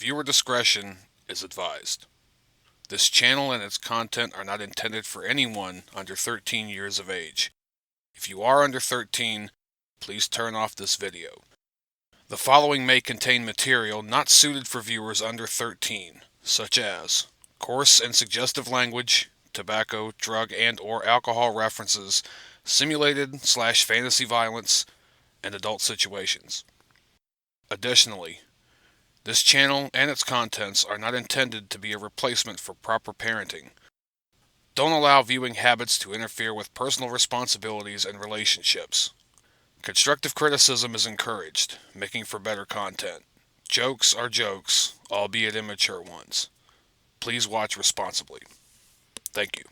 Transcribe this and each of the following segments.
Viewer discretion is advised. This channel and its content are not intended for anyone under 13 years of age. If you are under 13, please turn off this video. The following may contain material not suited for viewers under 13, such as coarse and suggestive language, tobacco, drug and/or alcohol references, simulated/fantasy violence, and adult situations. Additionally, this channel and its contents are not intended to be a replacement for proper parenting. Don't allow viewing habits to interfere with personal responsibilities and relationships. Constructive criticism is encouraged, making for better content. Jokes are jokes, albeit immature ones. Please watch responsibly. Thank you.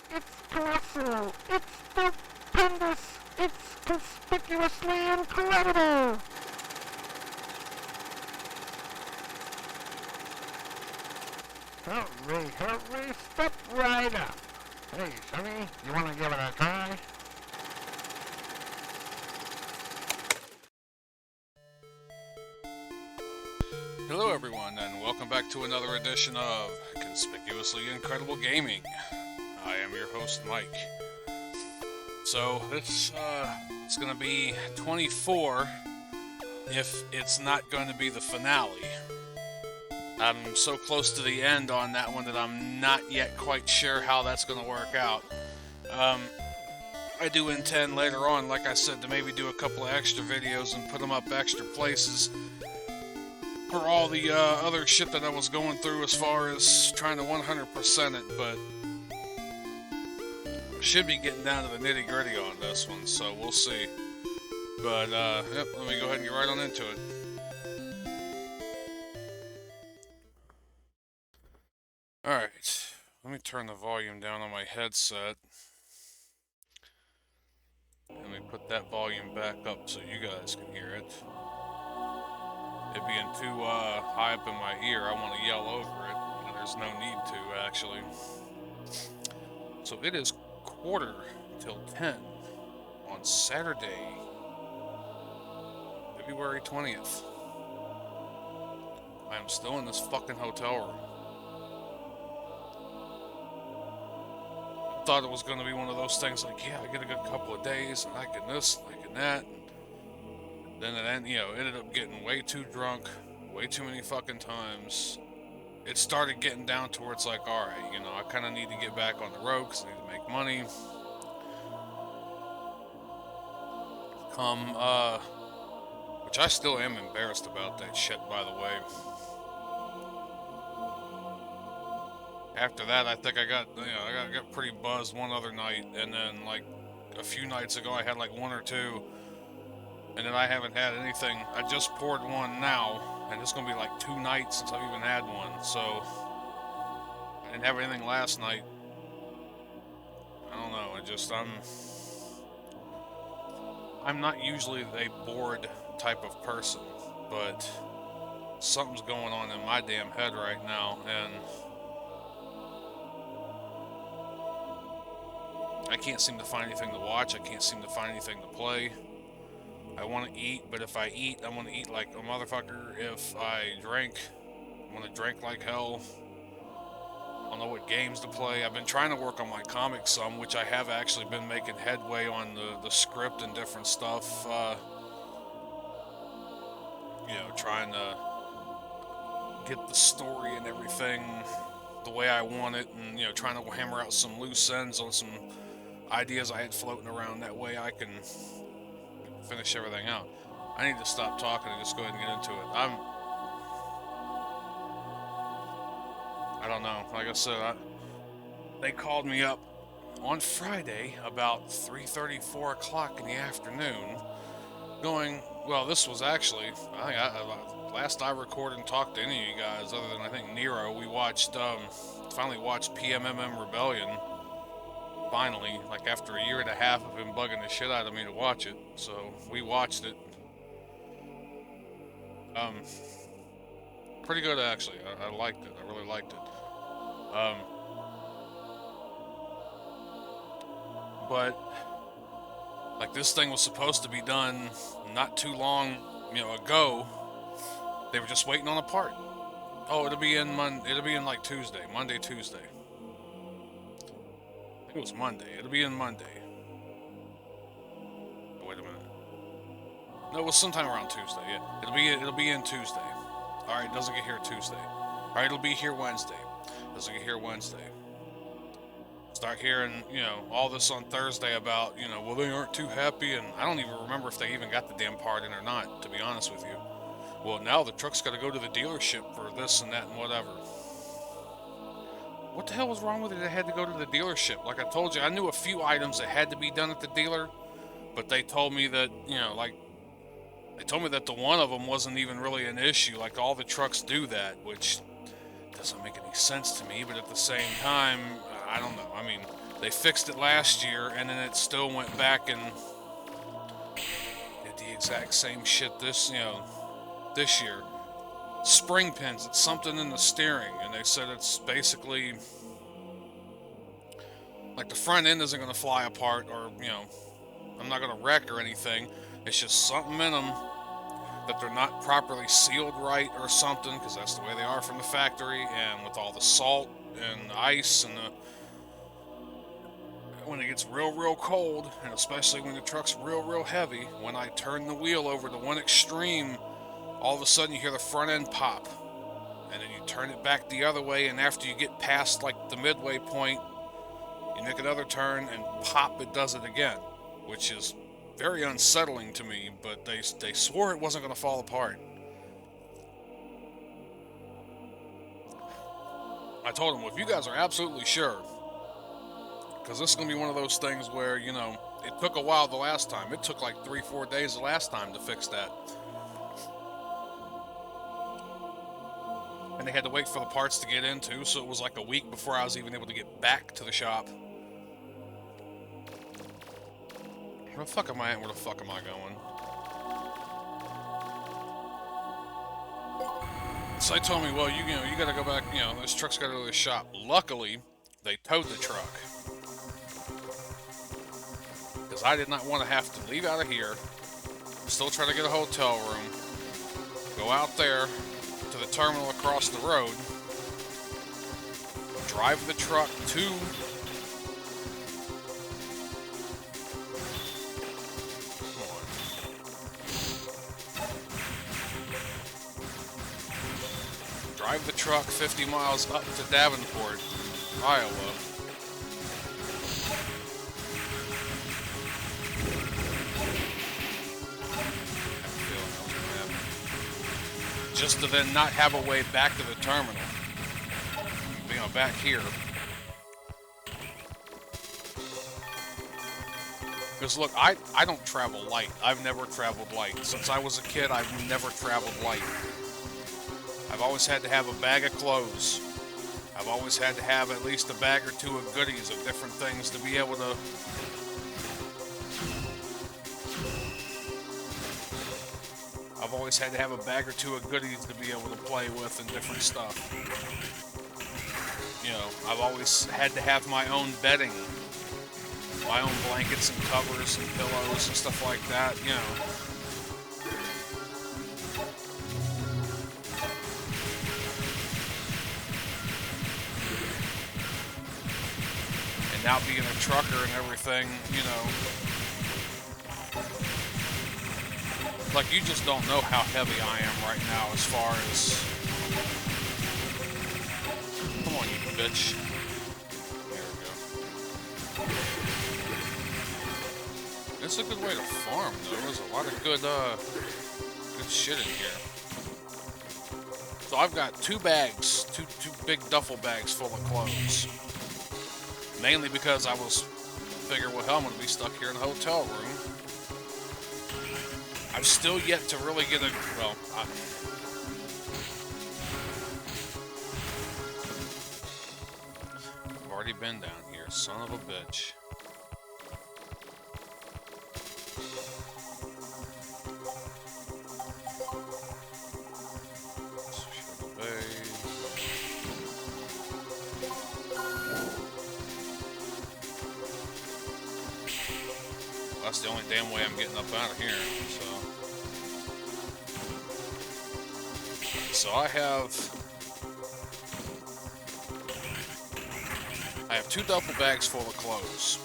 It's colossal. It's stupendous. It's conspicuously incredible. Hurry, step right up. Hey, Sonny, you want to give it a try? Hello everyone, and welcome back to another edition of Conspicuously Incredible Gaming. I am your host, Mike. So, this it's going to be 24 if it's not going to be the finale. I'm so close to the end on that one that I'm not yet quite sure how that's going to work out. I do intend later on, like I said, to maybe do a couple of extra videos and put them up extra places for all the other shit that I was going through as far as trying to 100% it, but should be getting down to the nitty gritty on this one, so we'll see. But, yep, let me go ahead and get right on into it. Alright, let me turn the volume down on my headset. And let me put that volume back up so you guys can hear it. It being too high up in my ear, I want to yell over it, and there's no need to, actually. So it is 9:45 on Saturday, February 20th. I am still in this fucking hotel room. Thought it was going to be one of those things like, yeah, I get a good couple of days, and I can this, and I can that. And then it ended up getting way too drunk, way too many fucking times. It started getting down to where it's like, alright, I kind of need to get back on the road because I need to make money. Which I still am embarrassed about that shit, by the way. After that, I think I got pretty buzzed one other night, and then like a few nights ago I had like one or two, and then I haven't had anything. I just poured one now, and it's gonna be like 2 nights since I've even had one, so I didn't have anything last night. I don't know, I'm not usually a bored type of person, but something's going on in my damn head right now, and I can't seem to find anything to watch. I can't seem to find anything to play. I want to eat, but if I eat, I want to eat like a motherfucker. If I drink, I want to drink like hell. I don't know what games to play. I've been trying to work on my comics some, which I have actually been making headway on the script and different stuff. Trying to get the story and everything the way I want it, and trying to hammer out some loose ends on some ideas I had floating around. That way I can finish everything out. I need to stop talking and just go ahead and get into it. I don't know. Like I said, they called me up on Friday about 3:30, 4 o'clock in the afternoon, going, well, this was actually, last I recorded and talked to any of you guys, other than I think Nero, we finally watched PMMM Rebellion. Finally, like after a year and a half of him bugging the shit out of me to watch it. So we watched it. Um, Pretty good actually. I liked it. I really liked it. But Like, this thing was supposed to be done not too long, ago. They were just waiting on a part. Oh, it'll be in like Tuesday, Monday, Tuesday. I think it was Monday. It'll be in Monday. Oh, wait a minute. No, it was sometime around Tuesday. Yeah, it'll be in Tuesday. All right, it doesn't get here Tuesday. All right, it'll be here Wednesday. Doesn't get here Wednesday. Start hearing, all this on Thursday about, well, they aren't too happy, and I don't even remember if they even got the damn part in or not, to be honest with you. Well, now the truck's got to go to the dealership for this and that and whatever. What the hell was wrong with it? It had to go to the dealership. Like I told you, I knew a few items that had to be done at the dealer, but they told me that, they told me that the one of them wasn't even really an issue. Like, all the trucks do that, which doesn't make any sense to me, but at the same time, I don't know. I mean, they fixed it last year, and then it still went back and did the exact same shit this year. Spring pins, it's something in the steering, and they said it's basically like the front end isn't going to fly apart, or, I'm not going to wreck or anything. It's just something in them that they're not properly sealed right or something, because that's the way they are from the factory, and with all the salt and ice and when it gets real cold, and especially when the truck's real heavy, when I turn the wheel over to one extreme, all of a sudden you hear the front end pop, and then you turn it back the other way, and after you get past like the midway point, you make another turn and pop, it does it again, which is very unsettling to me, but they swore it wasn't going to fall apart. I told them, well, if you guys are absolutely sure, because this is going to be one of those things where, it took a while the last time. It took like 3-4 days the last time to fix that. And they had to wait for the parts to get into, so it was like a week before I was even able to get back to the shop. Where the fuck am I at? Where the fuck am I going? So they told me, well, you gotta go back, this truck's gotta go to the shop. Luckily, they towed the truck. Because I did not want to have to leave out of here, still try to get a hotel room, go out there to the terminal across the road, drive the truck to drive the truck 50 miles up to Davenport, Iowa. Just to then not have a way back to the terminal. Back here. Because look, I don't travel light. I've never traveled light. Since I was a kid, I've never traveled light. I've always had to have a bag of clothes. I've always had to have at least a bag or two of goodies of different things to be able to I've always had to have a bag or two of goodies to be able to play with and different stuff. I've always had to have my own bedding, my own blankets and covers and pillows and stuff like that, And now being a trucker and everything, like, you just don't know how heavy I am right now as far as... Come on, you bitch. There we go. It's a good way to farm, though. There's a lot of good shit in here. So I've got two bags, two big duffel bags full of clothes. Mainly because I was figuring, well, hell, I'm going to be stuck here in a hotel room. I've still yet to really get a... Well, I've already been down here, son of a bitch. that's the only damn way I'm getting up out of here. So I have 2 duffel bags full of clothes.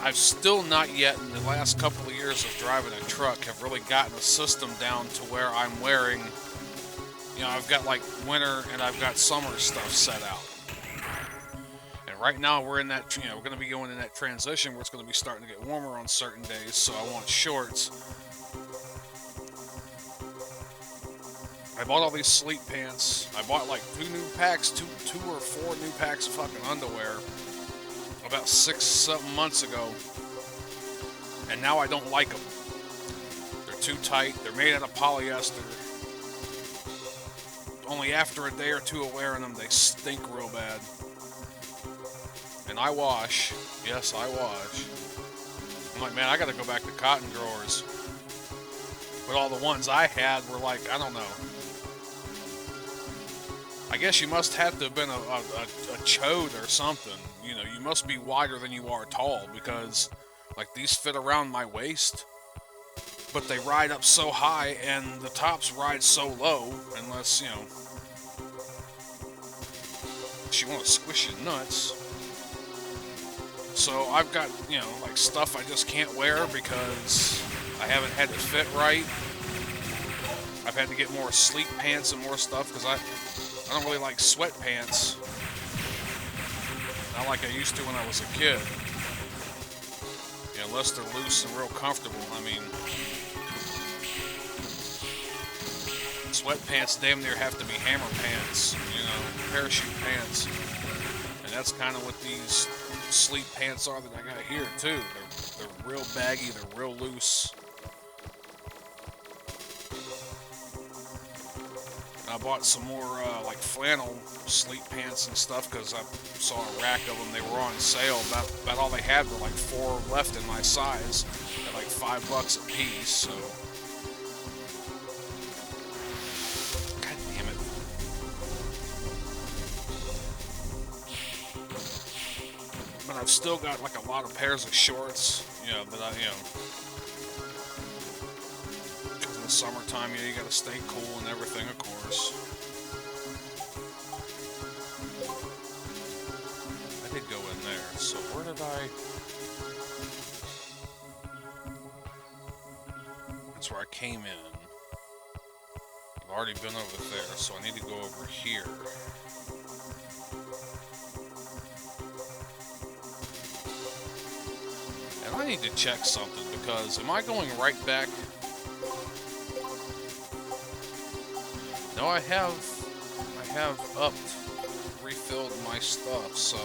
I've still not yet, in the last couple of years of driving a truck, have really gotten a system down to where I'm wearing, you know, I've got like winter and I've got summer stuff set out. And right now we're in that, you know, we're going to be going in that transition where it's going to be starting to get warmer on certain days, so I want shorts. I bought all these sleep pants. I bought like 2 new packs, two or 4 new packs of fucking underwear about 6-7 months ago, and now I don't like them. They're too tight. They're made out of polyester. Only after a day or 2 of wearing them, they stink real bad. And I wash. Yes, I wash. I'm like, man, I gotta go back to cotton growers. But all the ones I had were like, I don't know. I guess you must have to have been a chode or something. You know, you must be wider than you are tall, because like these fit around my waist, but they ride up so high and the tops ride so low, unless, you know, you want to squish your nuts. So I've got, you know, like stuff I just can't wear because I haven't had it fit right. I've had to get more sleep pants and more stuff because I don't really like sweatpants. Not like I used to when I was a kid. You know, unless they're loose and real comfortable. I mean, sweatpants damn near have to be hammer pants, you know, parachute pants. And that's kind of what these sleep pants are that I got here too. They're real baggy, they're real loose. I bought some more like flannel sleep pants and stuff because I saw a rack of them. They were on sale. About all they had were like 4 left in my size at like $5 a piece. So, god damn it! But I've still got like a lot of pairs of shorts, you know, that in the summertime, you know, you gotta stay cool and everything, of course. I did go in there, so where did I... That's where I came in. I've already been over there, so I need to go over here. And I need to check something, because am I going right back? No, I have upped, refilled my stuff, so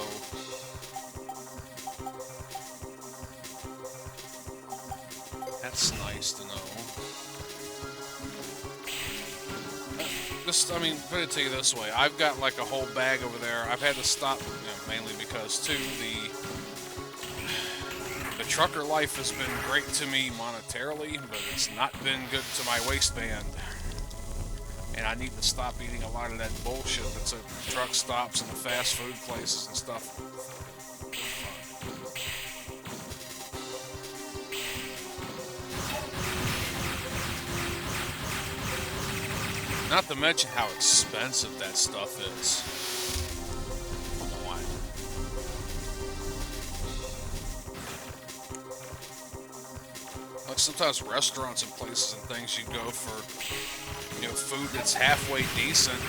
that's nice to know. Just, I mean, put it to you this way, I've got like a whole bag over there. I've had to stop, you know, mainly because too, the trucker life has been great to me monetarily, but it's not been good to my waistband. And I need to stop eating a lot of that bullshit that's at truck stops and the fast food places and stuff. Not to mention how expensive that stuff is. Come on. Like sometimes restaurants and places and things you go for, you know, food that's halfway decent.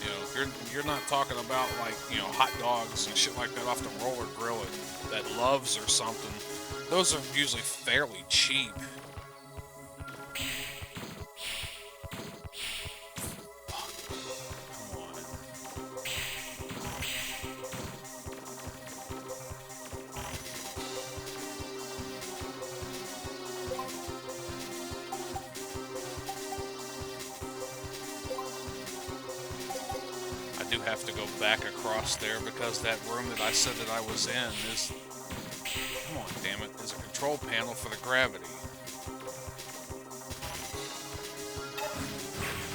You know, you're not talking about like, you know, hot dogs and shit like that off the roller grill at Love's or something. Those are usually fairly cheap. Have to go back across there because that room that I said that I was in is, come on, damn it, is a control panel for the gravity.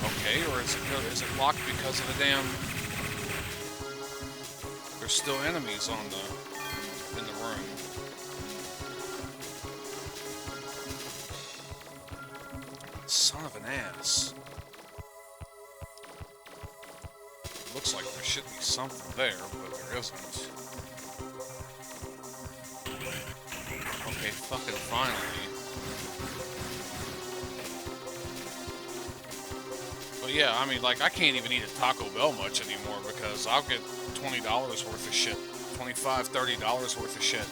Okay, or is it locked because of the damn, there's still enemies on in the room. Son of an ass. Looks like there should be something there, but there isn't. Okay, fucking finally. But yeah, I mean, like, I can't even eat at Taco Bell much anymore because I'll get $20 worth of shit. $25, $30 worth of shit.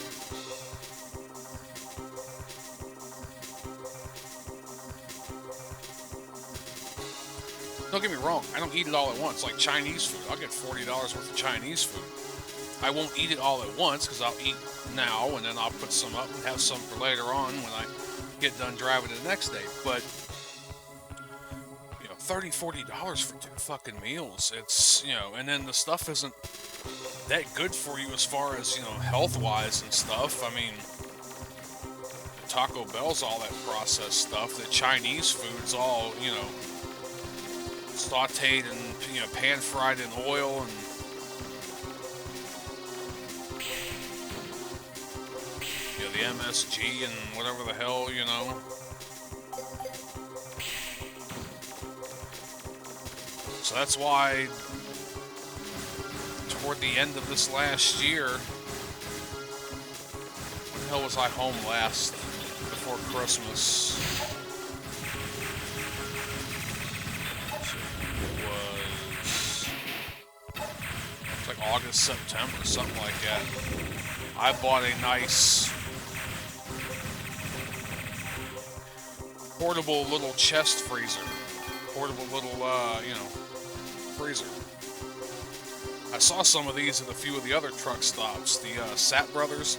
Don't get me wrong, I don't eat it all at once, like Chinese food. I'll get $40 worth of Chinese food. I won't eat it all at once because I'll eat now and then I'll put some up and have some for later on when I get done driving it the next day. But, you know, $30, $40 for 2 fucking meals. It's, you know, and then the stuff isn't that good for you as far as, you know, health-wise and stuff. I mean, Taco Bell's all that processed stuff. The Chinese food's all, you know, sauteed and, you know, pan-fried in oil and the MSG and whatever the hell, you know. So that's why toward the end of this last year, when the hell was I home last before Christmas? It's like August, September, something like that. I bought a nice portable little chest freezer. Portable little, you know, freezer. I saw some of these at a few of the other truck stops. The Sat Brothers,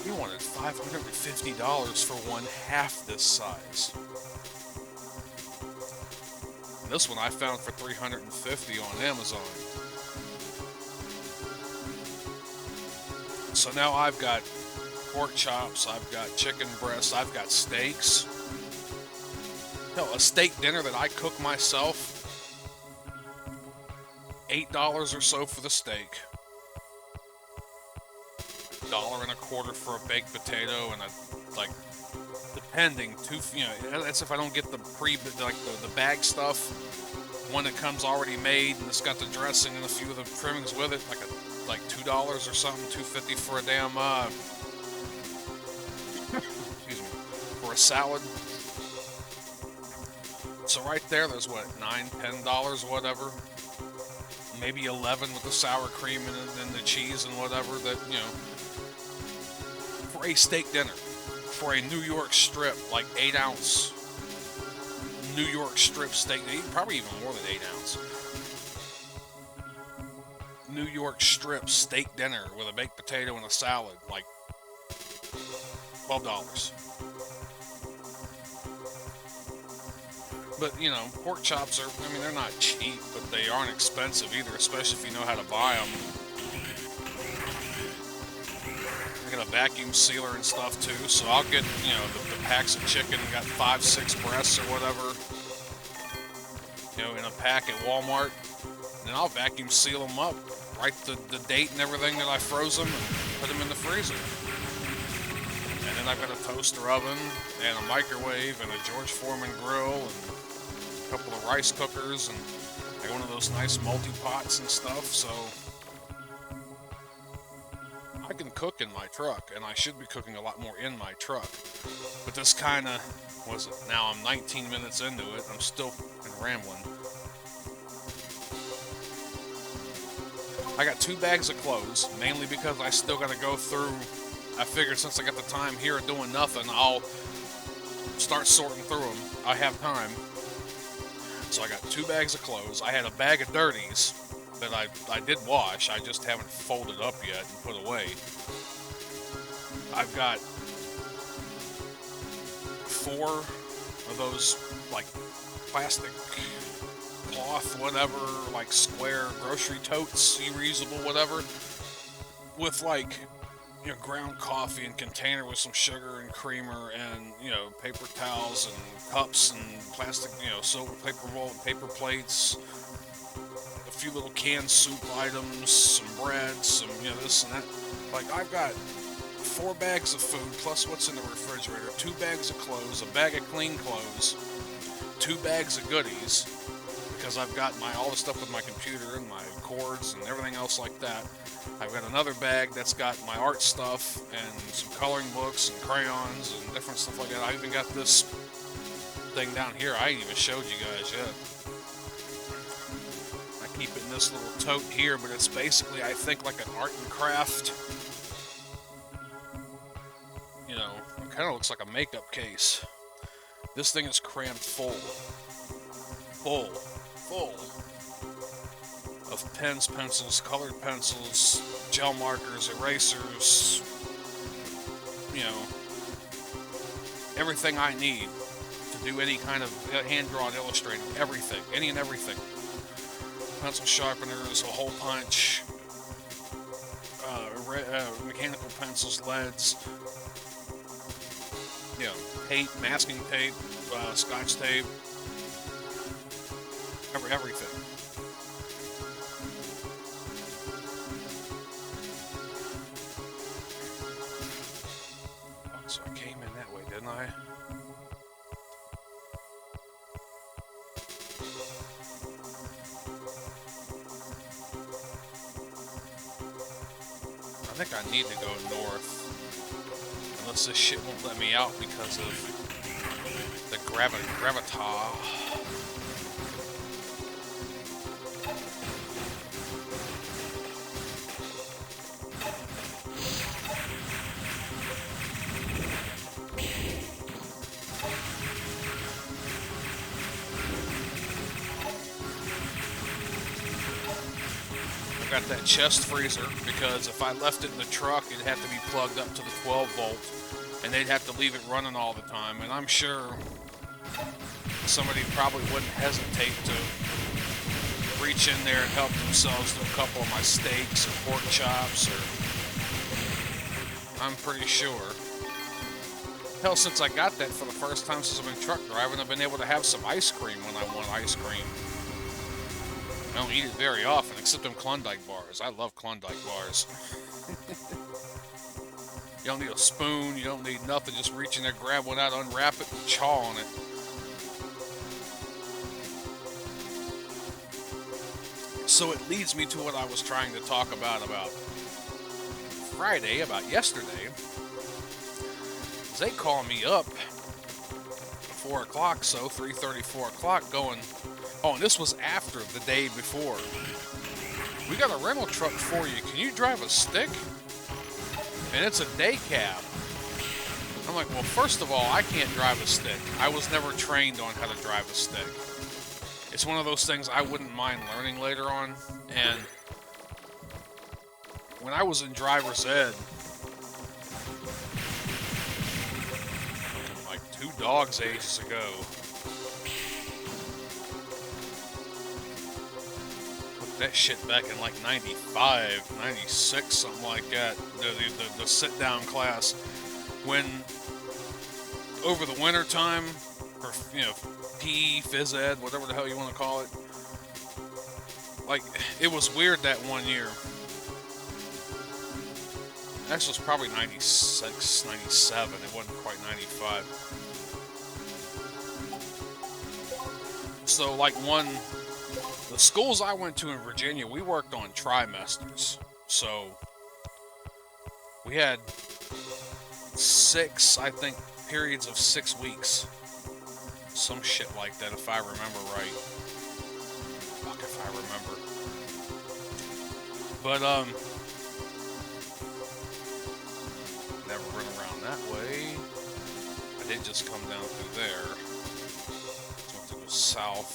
he wanted $550 for one half this size. And this one I found for $350 on Amazon. So now I've got pork chops, I've got chicken breasts, I've got steaks. Hell, a steak dinner that I cook myself, $8 or so for the steak. $1.25 for a baked potato, and like, depending, you know, that's if I don't get the the bag stuff, one that comes already made and it's got the dressing and a few of the trimmings with it, like $2 or something, $2.50 for a damn excuse me, for a salad. So right there's what, $9, $10, whatever. Maybe $11 with the sour cream and the cheese and whatever, that, you know, for a steak dinner, for a New York strip, like 8-ounce New York strip steak, probably even more than 8-ounce. New York strip steak dinner with a baked potato and a salad, like $12. But, you know, pork chops are, I mean, they're not cheap, but they aren't expensive either, especially if you know how to buy them. I got a vacuum sealer and stuff too, so I'll get, you know, the packs of chicken, got 5, 6 breasts or whatever, you know, in a pack at Walmart, and then I'll vacuum seal them up, write the date and everything that I froze them, and put them in the freezer. And then I've got a toaster oven, and a microwave, and a George Foreman grill, and a couple of rice cookers, and I got one of those nice multi-pots and stuff, so I can cook in my truck, and I should be cooking a lot more in my truck. But this kind of, now I'm 19 minutes into it, I'm still rambling. I got 2 bags of clothes, mainly because I still got to go through. I figured since I got the time here doing nothing, I'll start sorting through them. I have time. So I got 2 bags of clothes. I had a bag of dirties that I did wash. I just haven't folded up yet and put away. I've got 4 of those, like, plastic cloth, whatever, like square grocery totes, reusable, whatever, with, like, you know, ground coffee and container with some sugar and creamer and, you know, paper towels and cups and plastic, you know, silver paper roll, paper plates, a few little canned soup items, some bread, some, you know, this and that. Like, I've got 4 bags of food, plus what's in the refrigerator, 2 bags of clothes, a bag of clean clothes, 2 bags of goodies, because I've got all the stuff with my computer and my cords and everything else like that. I've got another bag that's got my art stuff and some coloring books and crayons and different stuff like that. I even got this thing down here I ain't even showed you guys yet. I keep it in this little tote here, but it's basically, I think, like an art and craft. You know, it kind of looks like a makeup case. This thing is crammed full of pens, pencils, colored pencils, gel markers, erasers, you know, everything I need to do any kind of hand-drawn illustrating, everything, any and everything. Pencil sharpeners, a hole punch, mechanical pencils, leads, you know, tape, masking tape, scotch tape, everything. Oh, so I came in that way, didn't I? I think I need to go north. Unless this shit won't let me out because of the gravitar. Got that chest freezer because if I left it in the truck, it'd have to be plugged up to the 12 volt and they'd have to leave it running all the time. And I'm sure somebody probably wouldn't hesitate to reach in there and help themselves to a couple of my steaks or pork chops, or I'm pretty sure. Hell, since I got that for the first time since I've been truck driving, I've been able to have some ice cream when I want ice cream. I don't eat it very often, except them Klondike bars. I love Klondike bars. You don't need a spoon, you don't need nothing, just reach in there, grab one out, unwrap it, and chaw on it. So it leads me to what I was trying to talk about Friday, about yesterday. They call me up 4 o'clock, so 3:30, 4 o'clock, going, oh, and this was after the day before. We got a rental truck for you. Can you drive a stick? And it's a day cab. I'm like, well, first of all, I can't drive a stick. I was never trained on how to drive a stick. It's one of those things I wouldn't mind learning later on. And when I was in driver's ed, like 2 dogs ages ago, that shit back in like 95, 96, something like that, the sit-down class, when over the winter time, or, you know, PE, phys ed, whatever the hell you want to call it, like, it was weird that one year. Actually, it was probably 96, 97, it wasn't quite 95. So, like, the schools I went to in Virginia, we worked on trimesters. So we had 6, I think, periods of 6 weeks. Some shit like that, if I remember right. Fuck if I remember. But, never run around that way. I did just come down through there. Just went to go south.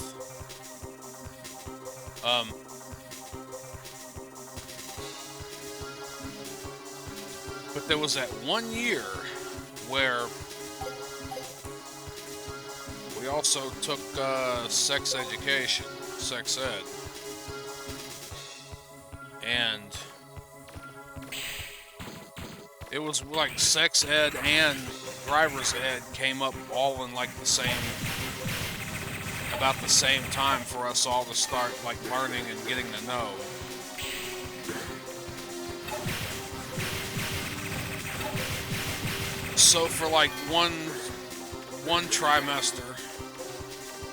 But there was that one year where we also took sex education, sex ed, and it was like sex ed and driver's ed came up all in like the same, about the same time for us all to start, like, learning and getting to know. So for like one trimester,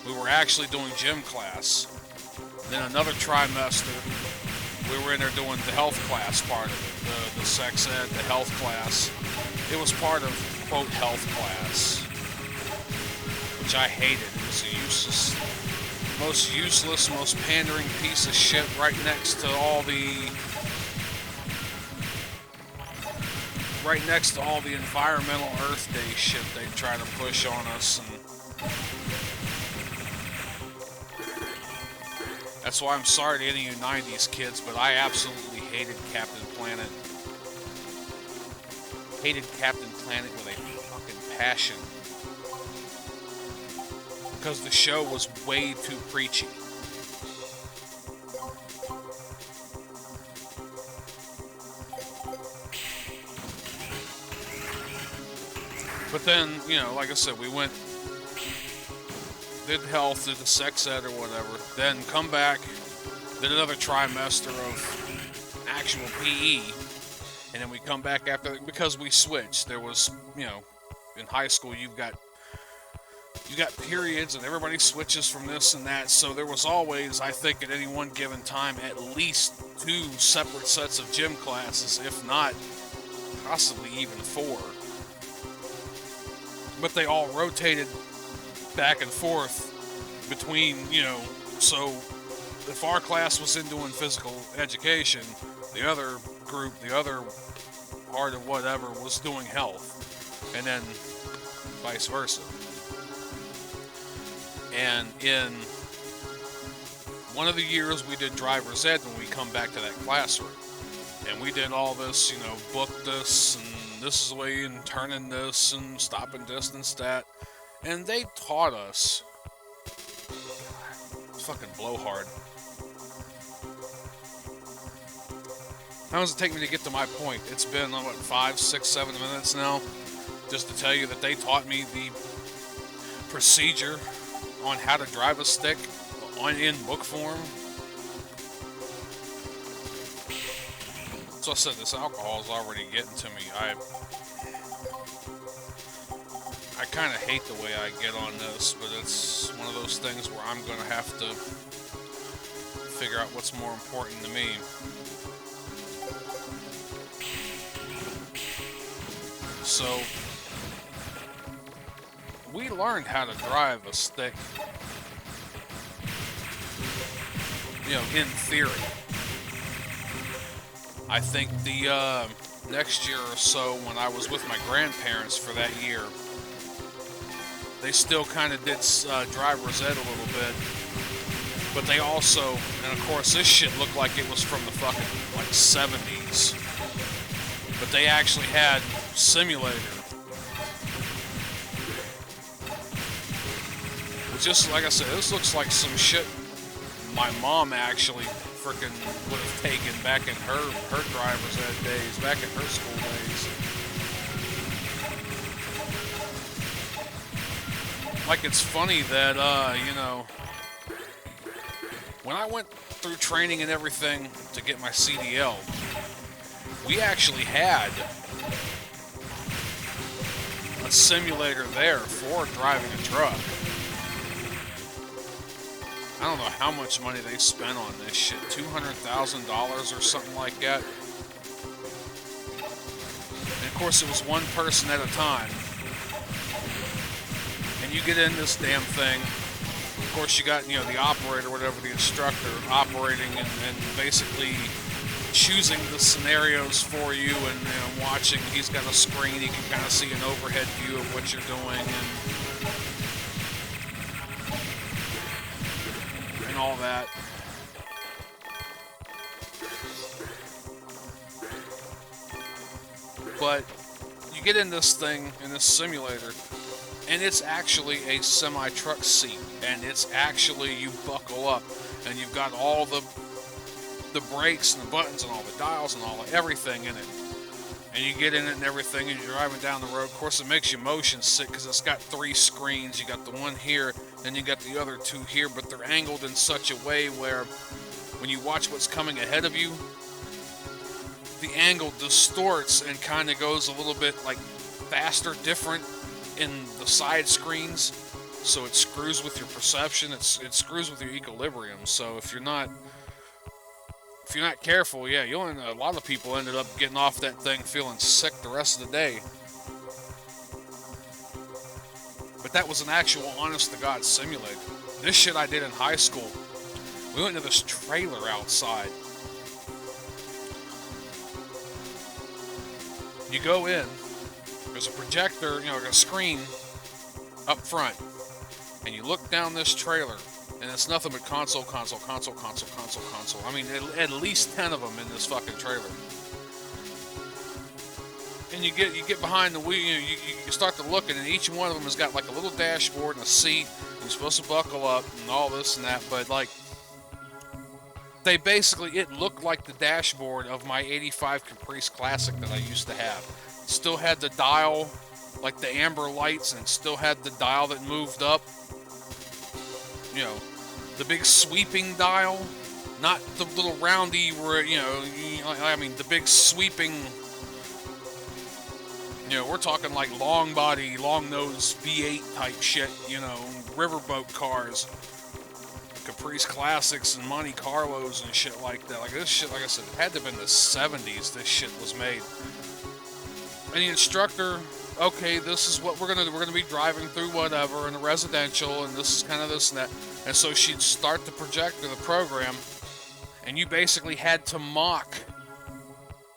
we were actually doing gym class. Then another trimester, we were in there doing the health class part of it, the sex ed, the health class. It was part of, quote, health class, which I hated. It was a most useless, most pandering piece of shit right next to all the environmental Earth Day shit they try to push on us. And that's why I'm sorry to any of you 90s kids, but I absolutely hated Captain Planet. Hated Captain Planet with a fucking passion. Because the show was way too preachy. But then, you know, like I said, we went, did health, did the sex ed or whatever, then come back, did another trimester of actual PE, and then we come back after, because we switched. There was, you know, in high school you got periods and everybody switches from this and that, so there was always, I think, at any one given time, at least 2 separate sets of gym classes, if not possibly even 4. But they all rotated back and forth between, you know, so if our class was in doing physical education, the other group, the other part of whatever was doing health, and then vice versa. And in one of the years we did driver's ed when we come back to that classroom, and we did all this, you know, book this, and this is the way and turning this and stopping distance that, and they taught us. It's fucking blowhard. How long does it take me to get to my point? It's been, what, 5, 6, 7 minutes now, just to tell you that they taught me the procedure on how to drive a stick in book form. So I said, this alcohol is already getting to me. I kind of hate the way I get on this, but it's one of those things where I'm going to have to figure out what's more important to me. So, we learned how to drive a stick, you know, in theory. I think the next year or so, when I was with my grandparents for that year, they still kind of did driver's ed a little bit, but they also, and of course this shit looked like it was from the fucking, like, 70s, but they actually had simulator. Just like I said, this looks like some shit my mom actually freaking would have taken back in her driver's ed days, back in her school days. Like, it's funny that, you know, when I went through training and everything to get my CDL, we actually had a simulator there for driving a truck. I don't know how much money they spent on this shit, $200,000 or something like that. And of course it was one person at a time. And you get in this damn thing. Of course you got, you know, the operator, whatever, the instructor operating and basically choosing the scenarios for you and, you know, watching. He's got a screen, he can kind of see an overhead view of what you're doing and all that. But you get in this thing, in this simulator, and it's actually a semi-truck seat, and it's actually, you buckle up, and you've got all the brakes and the buttons and all the dials and all everything in it. And you get in it and everything, and you're driving down the road. Of course, it makes you motion sick because it's got 3 screens. You got the one here, and you got the other two here, but they're angled in such a way where when you watch what's coming ahead of you, the angle distorts and kind of goes a little bit like faster, different in the side screens, so it screws with your perception. It screws with your equilibrium. So if you're not careful, yeah, a lot of people ended up getting off that thing feeling sick the rest of the day. But that was an actual honest to God simulator. This shit I did in high school. We went to this trailer outside. You go in, there's a projector, like a screen up front, and you look down this trailer, and it's nothing but console. I mean, at least 10 of them in this fucking trailer. And you get behind the wheel, you start to look, and each one of them has got like a little dashboard and a seat, and you're supposed to buckle up and all this and that, but like, it looked like the dashboard of my 85 Caprice Classic that I used to have. Still had the dial, like the amber lights, and still had the dial that moved up. The big sweeping dial, not the little roundy where, the big sweeping, we're talking like long body, long nose V8 type shit, riverboat cars. Caprice Classics and Monte Carlos and shit like that. Like this shit, like I said, it had to have been the 70s this shit was made. And the instructor, okay, this is what we're gonna do. We're gonna be driving through whatever in a residential, and this is kind of this and that. And so she'd start the projector, the program, and you basically had to mock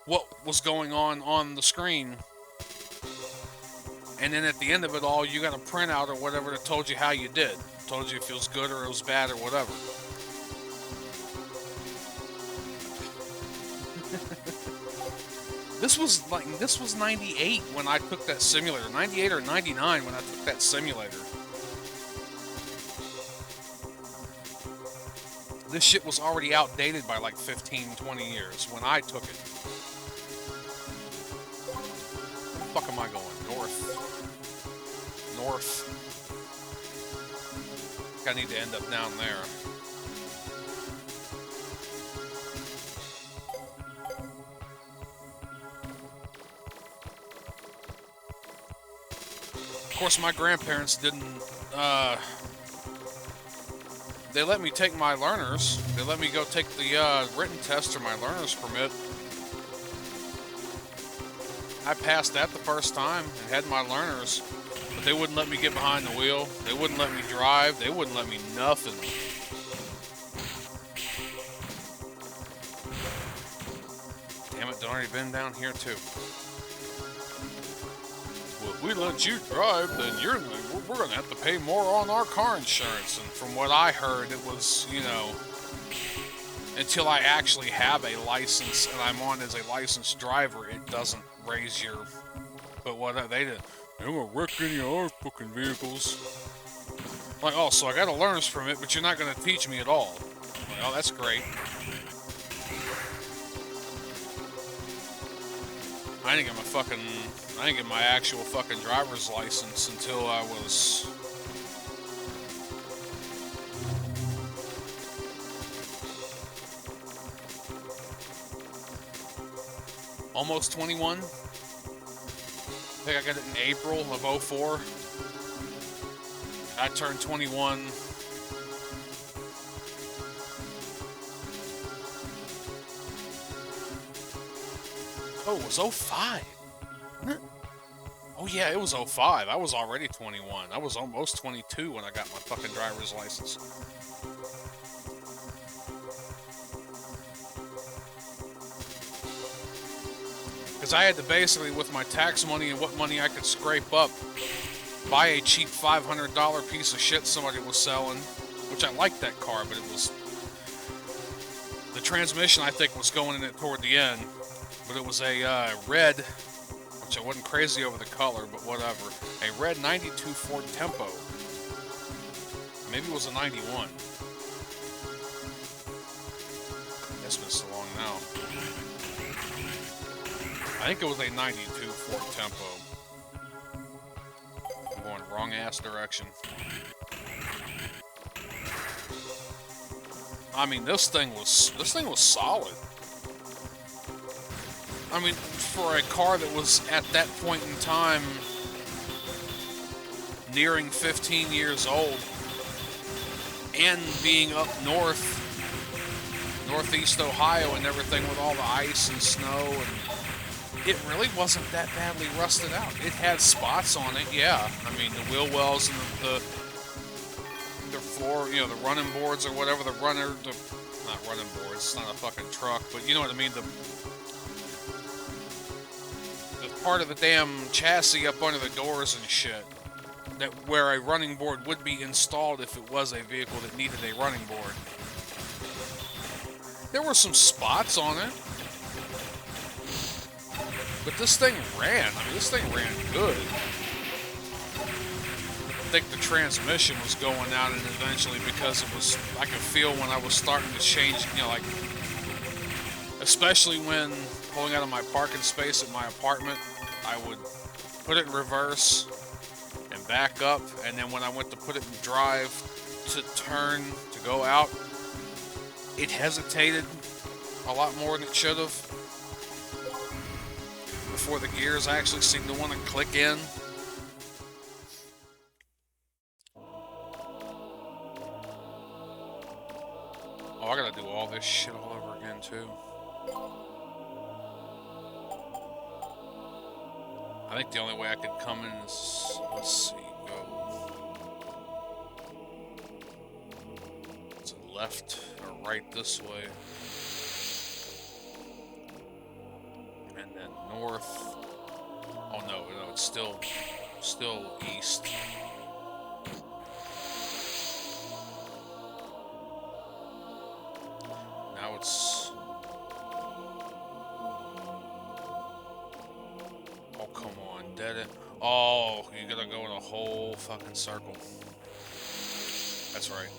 what was going on the screen. And then at the end of it all, you got a printout or whatever that told you how you did. Told you if it was good or it was bad or whatever. This was 98 when I took that simulator. 98 or 99 when I took that simulator. This shit was already outdated by like 15, 20 years when I took it. Where the fuck am I going? North. I need to end up down there. Of course, my grandparents didn't, they let me take my learners. They let me go take the written test or my learner's permit. I passed that the first time and had my learners. But they wouldn't let me get behind the wheel. They wouldn't let me drive. They wouldn't let me nothing. Damn it, I've already been down here too. Well, if we let you drive, then we're going to have to pay more on our car insurance. And from what I heard, it was, until I actually have a license and I'm on as a licensed driver, it doesn't raise your... But what they did... I'm gonna wreck any of our fucking vehicles. Like, oh, so I got a learner's permit, but you're not gonna teach me at all. Like, oh, that's great. I didn't get my actual fucking driver's license until I was... almost 21. I think I got it in April of 04. I turned 21. Oh, it was 05. Oh yeah, it was 05. I was already 21. I was almost 22 when I got my fucking driver's license. Because I had to basically, with my tax money and what money I could scrape up, buy a cheap $500 piece of shit somebody was selling, which I liked that car, but it was... The transmission, I think, was going in it toward the end, but it was a red, which I wasn't crazy over the color, but whatever, a red 92 Ford Tempo. Maybe it was a 91. It's been so long now. I think it was a 92 Ford Tempo. I'm going wrong ass direction. I mean, this thing was solid. I mean, for a car that was at that point in time nearing 15 years old and being up north, northeast Ohio and everything with all the ice and snow, and it really wasn't that badly rusted out. It had spots on it, yeah. I mean, the wheel wells and the floor, the running boards or whatever, not running boards, it's not a fucking truck, but you know what I mean, the part of the damn chassis up under the doors and shit, that where a running board would be installed if it was a vehicle that needed a running board. There were some spots on it, but this thing ran. I mean, this thing ran good. I think the transmission was going out, and eventually, because I could feel when I was starting to change, like, especially when pulling out of my parking space at my apartment, I would put it in reverse and back up, and then when I went to put it in drive to turn to go out, it hesitated a lot more than it should have before the gears actually seemed to want to click in. Oh, I gotta do all this shit all over again too. I think the only way I could come in is, let's see, go to the left or right this way. And then north. Oh no, it's still east. Now it's... Oh, come on, dead it. Oh, you gotta go in a whole fucking circle. That's right.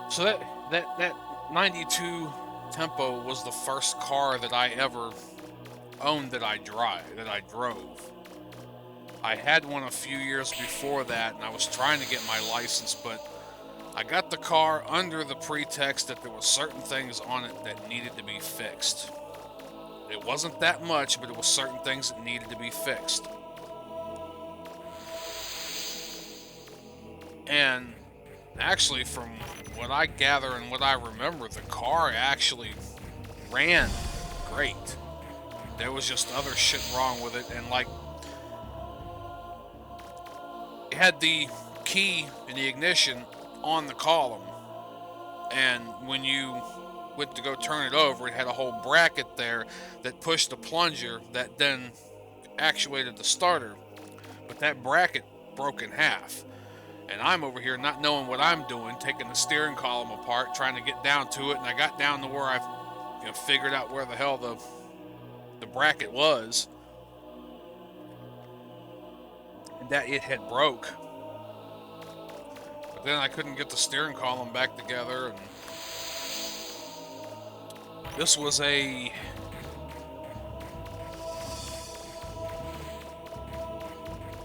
So that 92 Tempo was the first car that I ever owned that I drove. I had one a few years before that, and I was trying to get my license, but I got the car under the pretext that there were certain things on it that needed to be fixed. It wasn't that much, but it was certain things that needed to be fixed. And actually, from what I gather and what I remember, the car actually ran great. There was just other shit wrong with it, and like, it had the key in the ignition on the column, and when you went to go turn it over, it had a whole bracket there that pushed the plunger that then actuated the starter, but that bracket broke in half. And I'm over here not knowing what I'm doing, taking the steering column apart, trying to get down to it, and I got down to where I figured out where the hell the bracket was, and that it had broke. But then I couldn't get the steering column back together, and this was a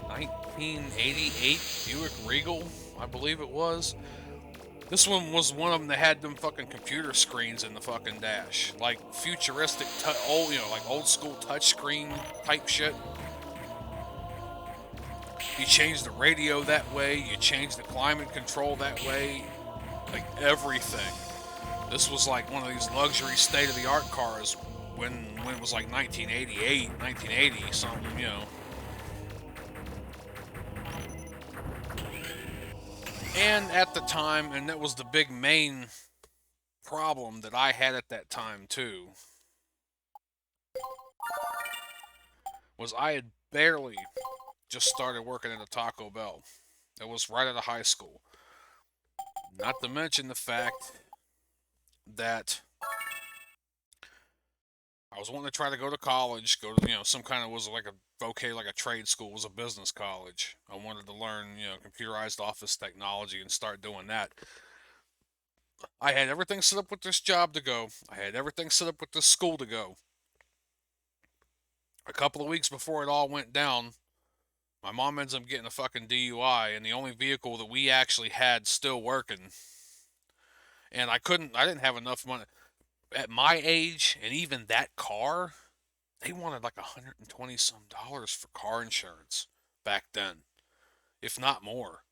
1988 Buick Regal, I believe it was. This one was one of them that had them fucking computer screens in the fucking dash, like futuristic, like old school touchscreen type shit. You change the radio that way, you change the climate control that way, like everything. This was like one of these luxury state-of-the-art cars when it was like 1988, 1980 something, And at the time, and that was the big main problem that I had at that time too, was I had barely just started working at a Taco Bell. It was right out of high school. Not to mention the fact that I was wanting to try to go to college, go to, some kind of, was like like a trade school, was a business college. I wanted to learn, computerized office technology and start doing that. I had everything set up with this job to go. I had everything set up with this school to go. A couple of weeks before it all went down, my mom ends up getting a fucking DUI, and the only vehicle that we actually had still working And I didn't have enough money at my age, and even that car, they wanted like 120 some dollars for car insurance back then, if not more.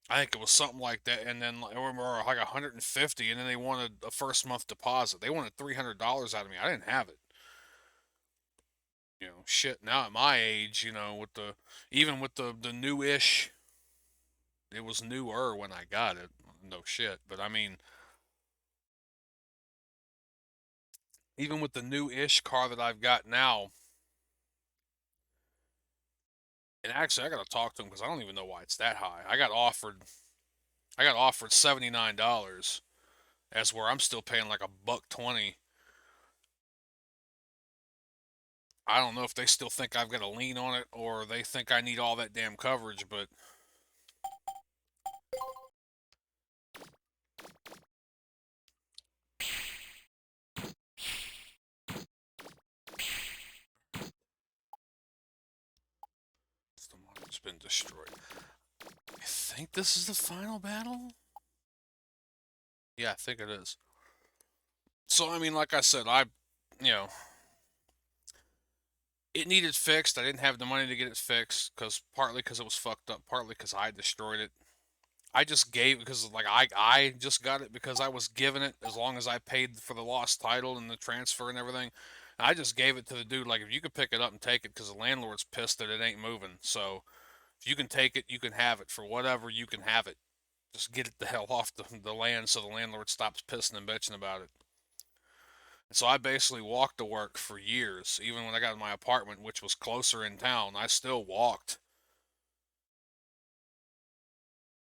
I think it was something like that, and then or like 150, and then they wanted a first month deposit. They wanted $300 out of me. I didn't have it. Shit. Now at my age, with the even with the new-ish, it was newer when I got it. No shit, but I mean, even with the new-ish car that I've got now, and actually I gotta talk to them because I don't even know why it's that high. I got offered $79, as where I'm still paying like a buck 20. I don't know if they still think I've got a lien on it or they think I need all that damn coverage, but the model's been destroyed. I think this is the final battle? Yeah, I think it is. So, I mean, like I said, you know, it needed fixed. I didn't have the money to get it fixed because partly because it was fucked up, partly because I destroyed it. I just gave because like I just got it because I was given it as long as I paid for the lost title and the transfer and everything. I just gave it to the dude like if you could pick it up and take it because the landlord's pissed that it ain't moving. So if you can take it, you can have it for whatever you can have it. Just get it the hell off the land so the landlord stops pissing and bitching about it. And so I basically walked to work for years. Even when I got my apartment, which was closer in town, I still walked.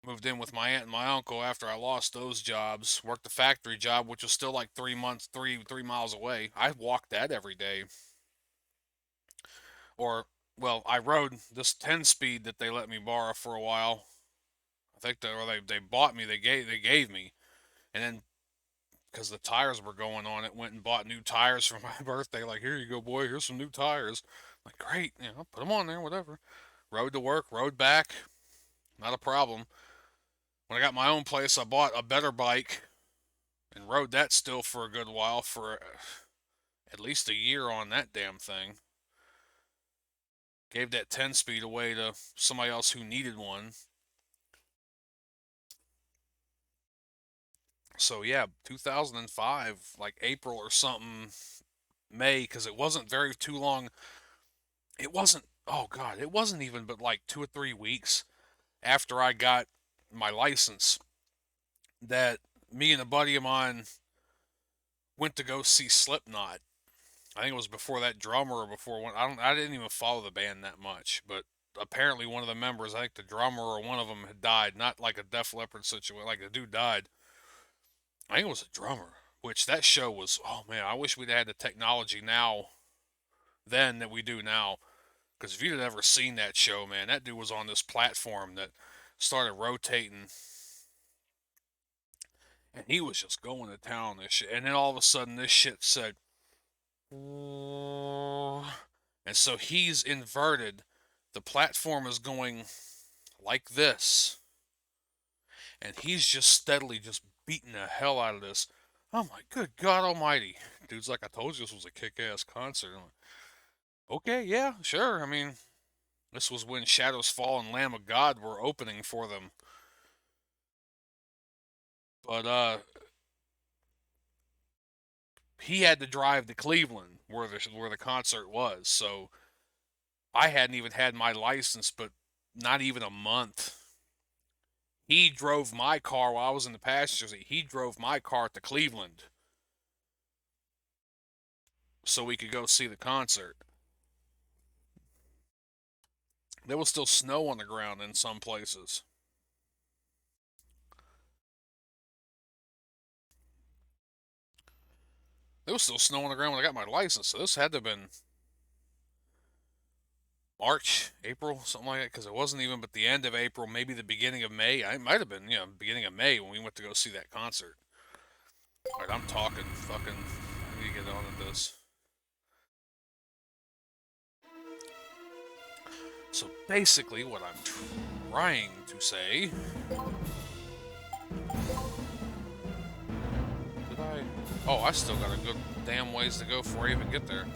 Moved in with my aunt and my uncle after I lost those jobs. Worked the factory job, which was still like 3 months, 3 miles away. I walked that every day. Or, well, I rode this 10 speed that they let me borrow for a while. I think they bought me. They gave me, and then because the tires were going on it, went and bought new tires for my birthday. Like, here you go, boy. Here's some new tires. Like, great. Put them on there, whatever. Rode to work, rode back. Not a problem. When I got my own place, I bought a better bike and rode that still for a good while, for at least a year on that damn thing. Gave that 10 speed away to somebody else who needed one. So yeah, 2005, like April or something, May, because it wasn't very too long. It wasn't, oh God, it wasn't even but like 2 or 3 weeks after I got my license that me and a buddy of mine went to go see Slipknot. I think it was before that drummer or before one. I didn't even follow the band that much, but apparently one of the members, I think the drummer or one of them had died. Not like a Def Leppard situation, like the dude died. I think it was a drummer. Which that show was. Oh man, I wish we'd had the technology now then that we do now. Because if you'd ever seen that show, man, that dude was on this platform that started rotating, and he was just going to town. This shit, and then all of a sudden, this shit said, and so he's inverted. The platform is going like this, and he's just steadily just beating the hell out of this. I'm like, good God Almighty, dude's like, I told you this was a kick-ass concert. I'm like, okay, yeah, sure. I mean, this was when Shadows Fall and Lamb of God were opening for them. But he had to drive to Cleveland where the concert was. So I hadn't even had my license, but not even a month. He drove my car while I was in the passenger seat. He drove my car to Cleveland so we could go see the concert. There was still snow on the ground in some places. There was still snow on the ground when I got my license, so this had to have been March, April, something like that, because it wasn't even but the end of April, maybe the beginning of May. It might have been, beginning of May when we went to go see that concert. All right, I'm talking fucking. I need to get on to this. So basically, what I'm trying to say way? Oh, I still got a good damn ways to go before I even get there.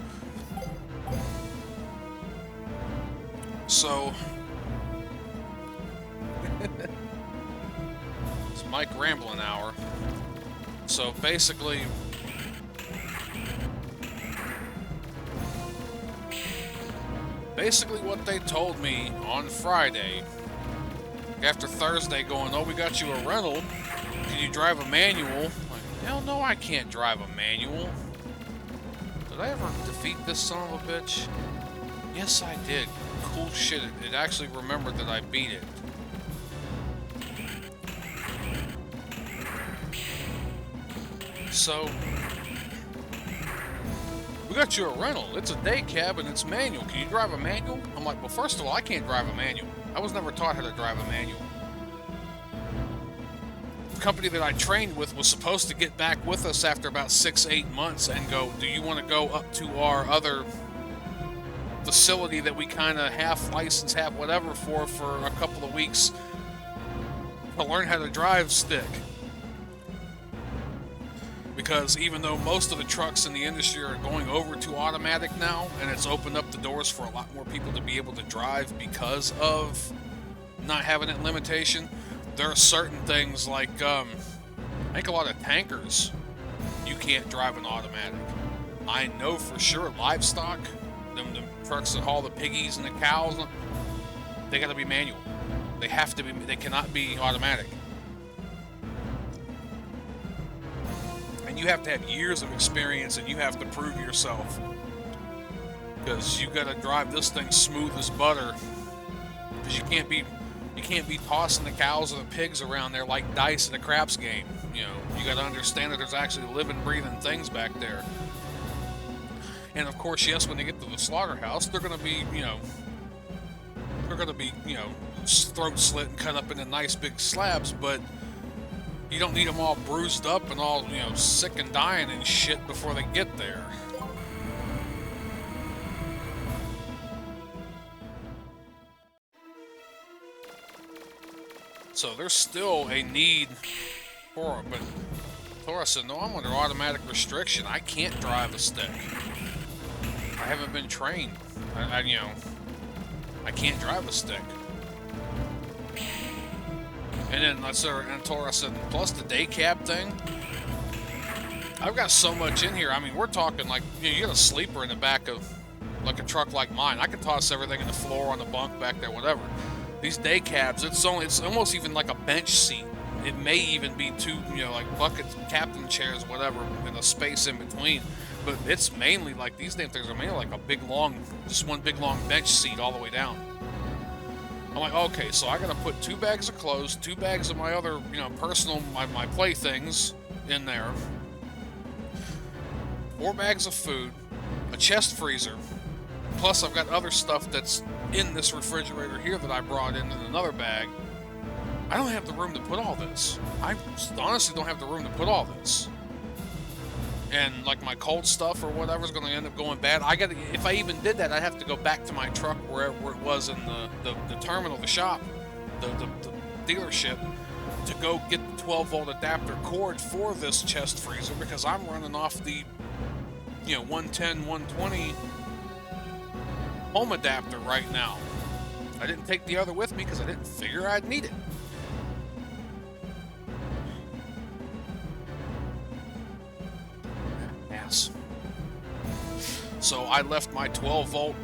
So... it's Mike Ramblin' Hour. So basically... basically what they told me on Friday, after Thursday going, oh, we got you a rental, can you drive a manual? Like, hell no, I can't drive a manual. Did I ever defeat this son of a bitch? Yes, I did. Cool shit, it actually remembered that I beat it. So, we got you a rental. It's a day cab and it's manual. Can you drive a manual? I'm like, well, first of all, I can't drive a manual. I was never taught how to drive a manual. The company that I trained with was supposed to get back with us after about 6-8 months and go, do you want to go up to our other facility that we kind of half license, half whatever for a couple of weeks to learn how to drive stick? Because even though most of the trucks in the industry are going over to automatic now, and it's opened up the doors for a lot more people to be able to drive because of not having that limitation, there are certain things like, I think a lot of tankers, you can't drive an automatic. I know for sure livestock, them trucks that haul the piggies and the cows, they gotta be manual. They have to be, they cannot be automatic. And you have to have years of experience, and you have to prove yourself, because you got to drive this thing smooth as butter. Because you can't be tossing the cows or the pigs around there like dice in a craps game. You know, you got to understand that there's actually living, breathing things back there. And of course, yes, when they get to the slaughterhouse, they're going to be, throat slit and cut up into nice big slabs, but you don't need them all bruised up and all, sick and dying and shit before they get there. So there's still a need for it, but Tora said, no, I'm under automatic restriction. I can't drive a stick. I haven't been trained. I can't drive a stick. And then and Tora said, plus the day cab thing. I've got so much in here. I mean, we're talking like, you got a sleeper in the back of like a truck like mine. I can toss everything in the floor, on the bunk back there, whatever. These day cabs, it's almost even like a bench seat. It may even be two, like buckets, captain chairs, whatever, and a space in between. But it's mainly like, these damn things are mainly like a big long, just one big long bench seat all the way down. I'm like, okay, so I gotta put 2 bags of clothes, 2 bags of my other, personal, my playthings in there, 4 bags of food, a chest freezer, plus I've got other stuff that's in this refrigerator here that I brought in another bag. I don't have the room to put all this. I honestly don't have the room to put all this. And like my cold stuff or whatever is going to end up going bad. If I even did that, I'd have to go back to my truck where it was in the terminal, the shop, the dealership, to go get the 12-volt adapter cord for this chest freezer, because I'm running off the 110, 120 home adapter right now. I didn't take the other with me because I didn't figure I'd need it. So I left my 12-volt,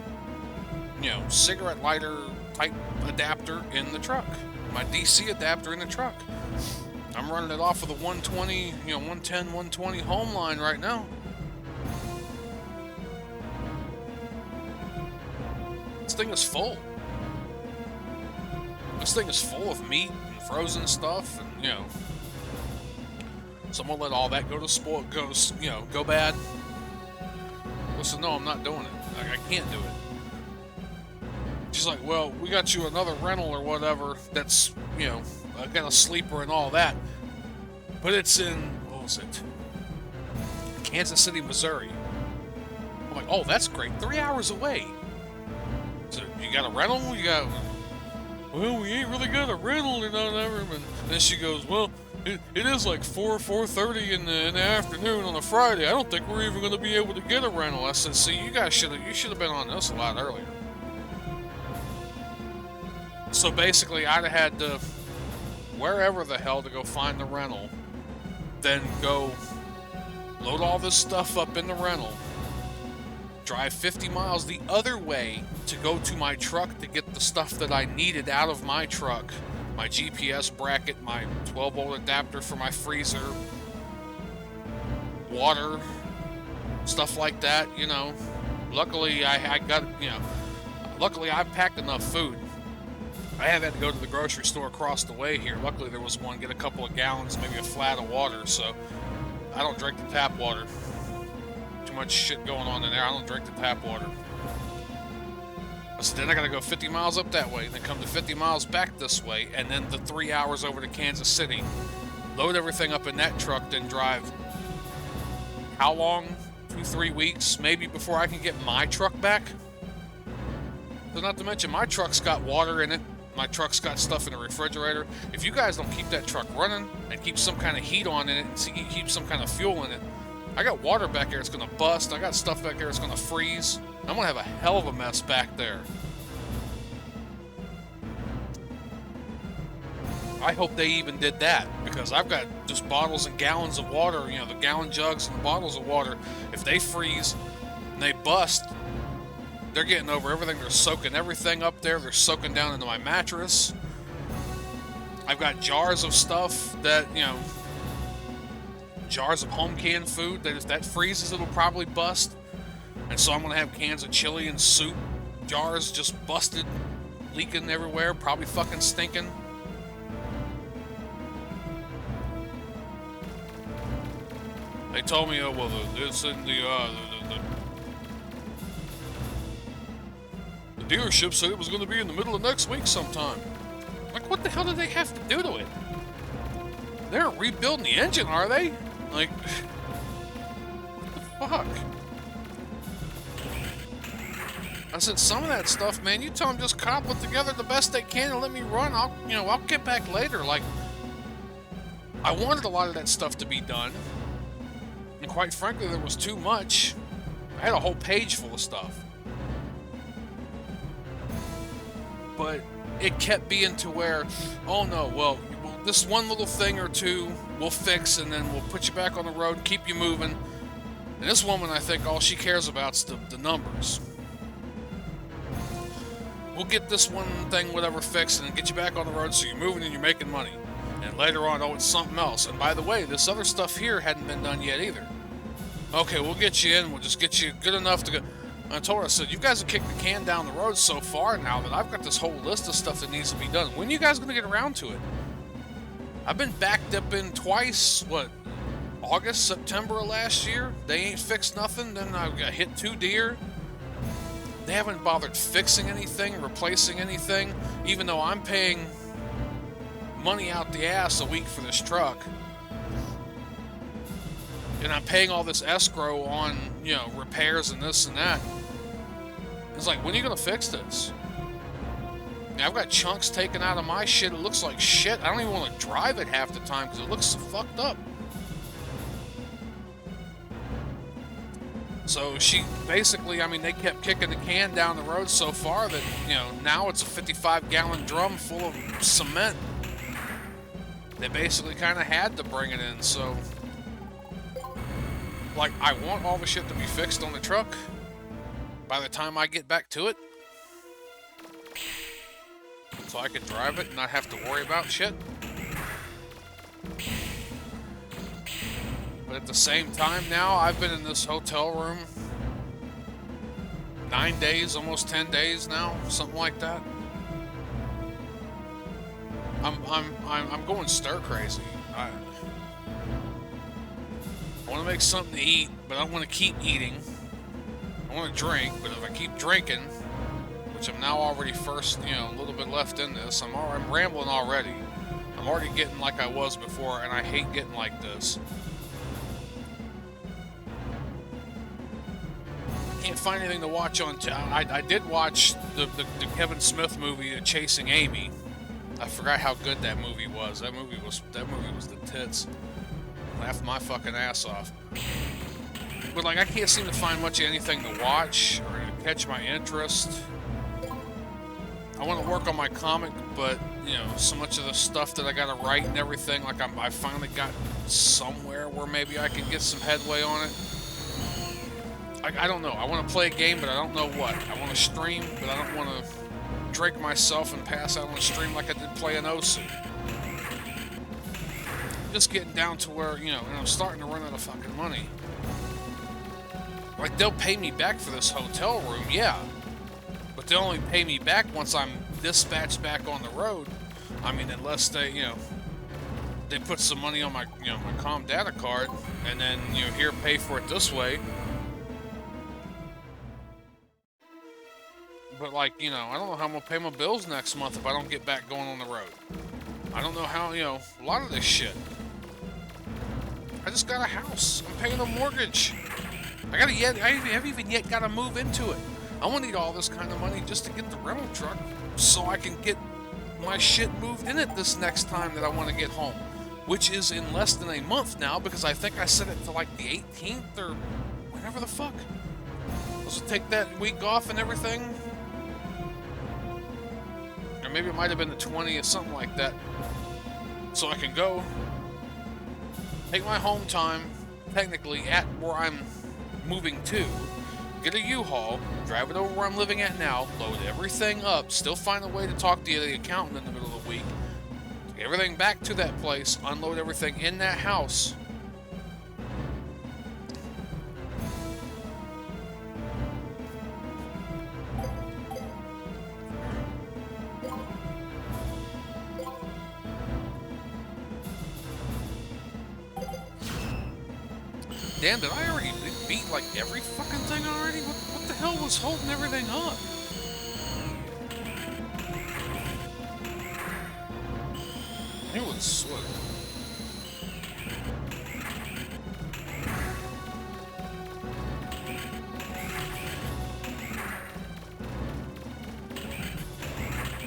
cigarette lighter type adapter in the truck. My DC adapter in the truck. I'm running it off of the 120, 110, 120 home line right now. This thing is full. This thing is full of meat and frozen stuff, and so I'm gonna let all that go bad. I said, no, I'm not doing it. I can't do it. She's like, well, we got you another rental or whatever that's, got a sleeper and all that. But it's in, what was it? Kansas City, Missouri. I'm like, oh, that's great. 3 hours away. So you got a rental? Well, we ain't really got a rental or whatever. And then she goes, well, it is like 4:30 in the afternoon on a Friday. I don't think we're even going to be able to get a rental. I said, see, you guys should have been on this a lot earlier. So basically, I'd have had to, wherever the hell to go find the rental, then go load all this stuff up in the rental, drive 50 miles the other way to go to my truck to get the stuff that I needed out of my truck. My GPS bracket, my 12-volt adapter for my freezer, water, stuff like that, you know. Luckily, I got, you know, luckily I packed enough food. I have had to go to the grocery store across the way here. Luckily, there was one, get a couple of gallons, maybe a flat of water, so I don't drink the tap water. Too much shit going on in there. I don't drink the tap water. So then I gotta go 50 miles up that way, then come to 50 miles back this way, and then the 3 hours over to Kansas City, load everything up in that truck, then drive how long? 2-3 weeks, maybe, before I can get my truck back? So not to mention, my truck's got water in it. My truck's got stuff in the refrigerator. If you guys don't keep that truck running and keep some kind of heat on in it and keep some kind of fuel in it, I got water back there that's gonna bust. I got stuff back there that's gonna freeze. I'm gonna have a hell of a mess back there. I hope they even did that, because I've got just bottles and gallons of water, you know, the gallon jugs and the bottles of water. If they freeze and they bust, they're getting over everything. They're soaking everything up there. They're soaking down into my mattress. I've got jars of stuff that, you know, jars of home canned food that if that freezes, it'll probably bust. And so I'm going to have cans of chili and soup jars just busted, leaking everywhere, probably fucking stinking. They told me, oh, well, it's in the dealership said it was going to be in the middle of next week sometime. Like, what the hell do they have to do to it? They aren't rebuilding the engine, are they? Like, what the fuck? I said, some of that stuff, man, you tell them just cobble it together the best they can and let me run. I'll get back later. Like, I wanted a lot of that stuff to be done. And quite frankly, there was too much. I had a whole page full of stuff. But it kept being to where, oh no, well, this one little thing or two we'll fix, and then we'll put you back on the road, keep you moving. And this woman, I think, all she cares about is the numbers. We'll get this one thing, whatever, fixed, and then get you back on the road so you're moving and you're making money. And later on, oh, it's something else. And by the way, this other stuff here hadn't been done yet either. Okay, we'll get you in. We'll just get you good enough to go. I told her, I said, you guys have kicked the can down the road so far now that I've got this whole list of stuff that needs to be done. When are you guys going to get around to it? I've been backed up in twice, what, August, September of last year? They ain't fixed nothing. Then I got hit 2 deer. They haven't bothered fixing anything, replacing anything, even though I'm paying money out the ass a week for this truck. And I'm paying all this escrow on, you know, repairs and this and that. It's like, when are you going to fix this? Now, I've got chunks taken out of my shit. It looks like shit. I don't even want to drive it half the time because it looks so fucked up. So she basically, I mean, they kept kicking the can down the road so far that, you know, now it's a 55-gallon drum full of cement. They basically kind of had to bring it in, so... Like, I want all the shit to be fixed on the truck by the time I get back to it. So I can drive it and not have to worry about shit. But at the same time now, I've been in this hotel room 9 days, almost 10 days now, something like that. I'm going stir crazy. I want to make something to eat, but I don't want to keep eating. I want to drink, but if I keep drinking, which I'm now already first, you know, a little bit left in this, I'm rambling already. I'm already getting like I was before, and I hate getting like this. Can't find anything to watch on. I did watch the Kevin Smith movie, Chasing Amy. I forgot how good that movie was. That movie was the tits. Laughed my fucking ass off. But like, I can't seem to find much of anything to watch or to catch my interest. I want to work on my comic, but you know, so much of the stuff that I gotta write and everything, like I finally got somewhere where maybe I can get some headway on it. I don't know. I want to play a game, but I don't know what. I want to stream, but I don't want to drink myself and pass out on the stream like I did play an OC. Just getting down to where, you know, and I'm starting to run out of fucking money. Like, they'll pay me back for this hotel room, yeah. But they'll only pay me back once I'm dispatched back on the road. I mean, unless they, you know, they put some money on my, you know, my comm data card, and then, you know, here, pay for it this way. But, like, you know, I don't know how I'm going to pay my bills next month if I don't get back going on the road. I don't know how, you know, a lot of this shit. I just got a house. I'm paying a mortgage. I haven't even yet got to move into it. I'm going to need all this kind of money just to get the rental truck so I can get my shit moved in it this next time that I want to get home. Which is in less than a month now, because I think I set it to like the 18th or whatever the fuck. Supposed to take that week off and everything. Or maybe it might have been the 20th, something like that. So I can go, take my home time, technically at where I'm moving to, get a U-Haul, drive it over where I'm living at now, load everything up, still find a way to talk to the accountant in the middle of the week, take everything back to that place, unload everything in that house. Damn, did I already beat like every fucking thing already? What the hell was holding everything up? It was what?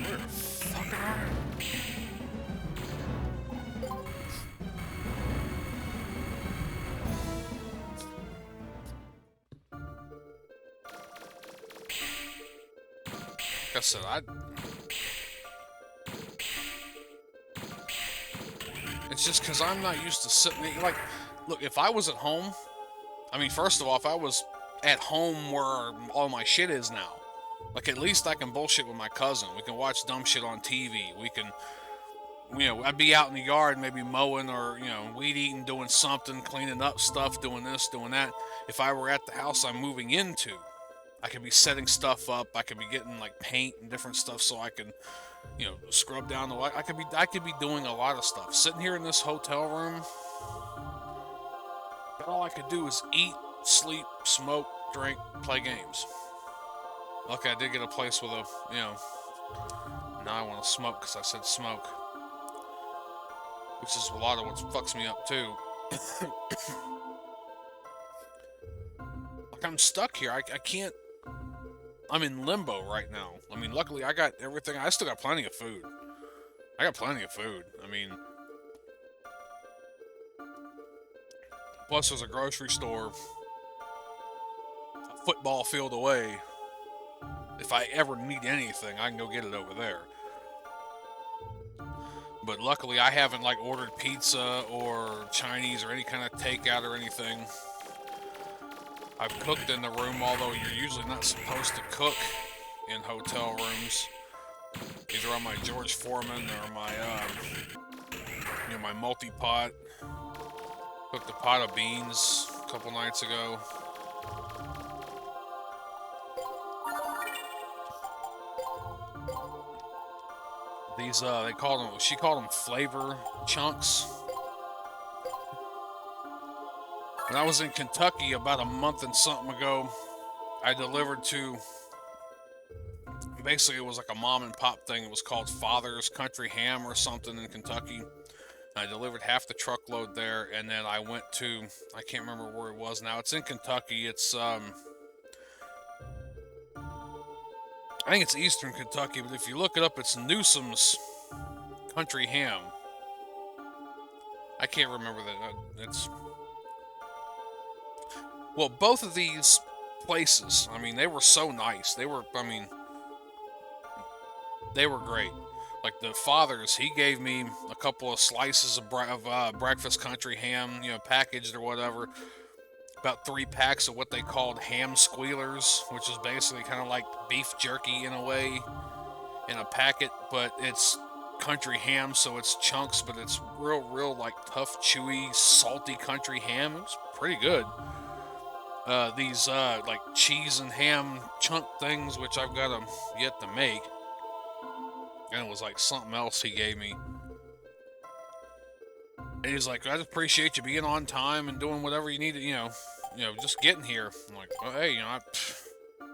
Where the fuck are you? Like I said, it's just because I'm not used to sitting, like, look, if I was at home, I mean, first of all, if I was at home where all my shit is now, like, at least I can bullshit with my cousin. We can watch dumb shit on TV. We can, you know, I'd be out in the yard maybe mowing or, you know, weed eating, doing something, cleaning up stuff, doing this, doing that. If I were at the house I'm moving into, I could be setting stuff up. I could be getting like paint and different stuff so I can, you know, scrub down the light. I could be doing a lot of stuff. Sitting here in this hotel room, all I could do is eat, sleep, smoke, drink, play games. Lucky I did get a place with a, you know, now I want to smoke because I said smoke. Which is a lot of what fucks me up too. Like, I'm stuck here. I can't. I'm in limbo right now. I mean, luckily I got everything. I still got plenty of food. I got plenty of food. I mean, plus there's a grocery store a football field away. If I ever need anything, I can go get it over there. But luckily I haven't like ordered pizza or Chinese or any kind of takeout or anything. I've cooked in the room, although you're usually not supposed to cook in hotel rooms. Either on my George Foreman or my, you know, my multi-pot. Cooked a pot of beans a couple nights ago. These, she called them flavor chunks. When I was in Kentucky about a month and something ago, I delivered to, basically it was like a mom and pop thing. It was called Father's Country Ham or something in Kentucky. I delivered half the truckload there, and then I went to, I can't remember where it was now. It's in Kentucky. It's, I think it's Eastern Kentucky, but if you look it up, it's Newsom's country ham. I can't remember that. It's well, both of these places. I mean, they were so nice. They were. I mean, they were great. Like the Father's, he gave me a couple of slices of breakfast country ham, packaged or whatever. About 3 packs of what they called ham squealers, which is basically kind of like beef jerky in a way, in a packet, but it's country ham, so it's chunks, but it's real like tough, chewy, salty country ham. It was pretty good. These like cheese and ham chunk things, which I've got them yet to make, and it was like something else he gave me. And he's like, I just appreciate you being on time and doing whatever you need to, just getting here. I'm like, well, hey,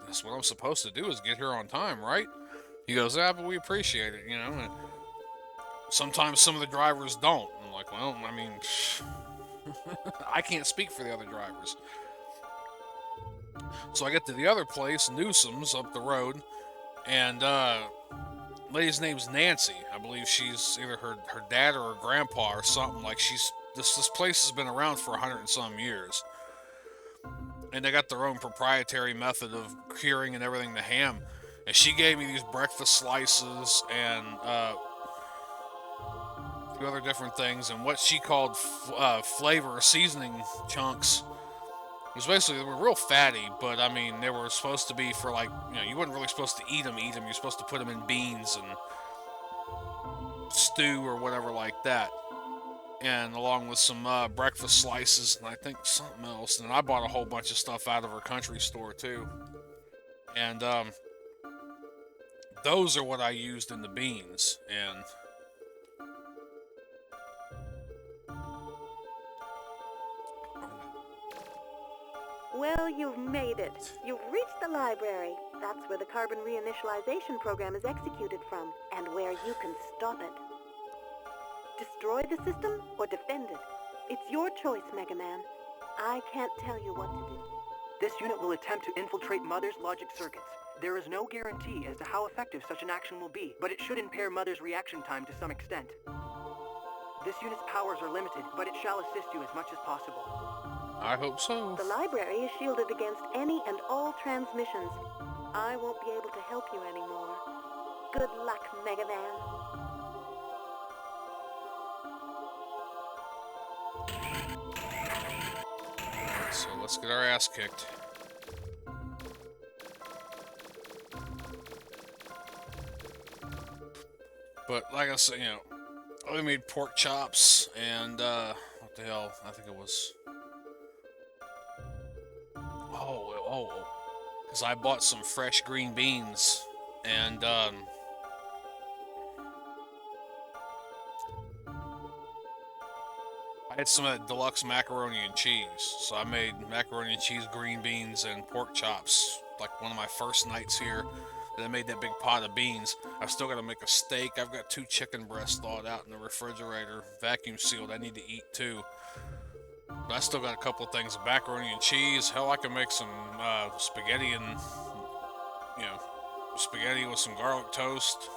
that's what I'm supposed to do is get here on time, right? He goes, yeah, but we appreciate it, And sometimes some of the drivers don't. I'm like, well, I mean, I can't speak for the other drivers. So I get to the other place, Newsom's, up the road, and lady's name's Nancy. I believe she's either her dad or her grandpa or something. Like this place has been around for 100 and some years. And they got their own proprietary method of curing and everything the ham. And she gave me these breakfast slices and a few other different things. And what she called flavor or seasoning chunks was basically, they were real fatty, but I mean, they were supposed to be for like, you weren't really supposed to eat them. You're supposed to put them in beans and stew or whatever like that. And along with some breakfast slices and I think something else. And I bought a whole bunch of stuff out of her country store too. And those are what I used in the beans. And well, you've made it. You've reached the library. That's where the carbon reinitialization program is executed from, and where you can stop it. Destroy the system or defend it. It's your choice, Mega Man. I can't tell you what to do. This unit will attempt to infiltrate Mother's logic circuits. There is no guarantee as to how effective such an action will be, but it should impair Mother's reaction time to some extent. This unit's powers are limited, but it shall assist you as much as possible. I hope so. The library is shielded against any and all transmissions. I won't be able to help you anymore. Good luck, Mega Man. So let's get our ass kicked. But like I said, I made pork chops and what the hell? I think it was. Because I bought some fresh green beans and I had some of that deluxe macaroni and cheese. So I made macaroni and cheese, green beans, and pork chops. Like one of my first nights here. And I made that big pot of beans. I've still got to make a steak. I've got 2 chicken breasts thawed out in the refrigerator, vacuum sealed. I need to eat too. But I still got a couple of things of macaroni and cheese. Hell, I can make some spaghetti and, spaghetti with some garlic toast.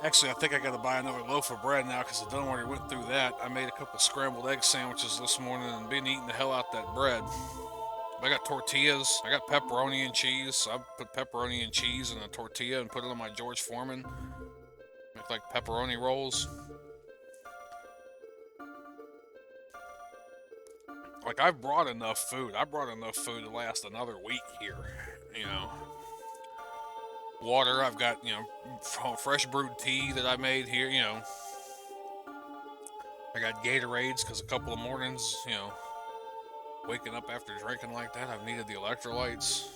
Actually, I think I got to buy another loaf of bread now because I done already went through that. I made a couple scrambled egg sandwiches this morning and been eating the hell out that bread. I got tortillas. I got pepperoni and cheese. So I put pepperoni and cheese in a tortilla and put it on my George Foreman. Make like pepperoni rolls. Like, I've brought enough food. I brought enough food to last another week here, Water, I've got, fresh brewed tea that I made here, I got Gatorades because a couple of mornings, waking up after drinking like that, I've needed the electrolytes.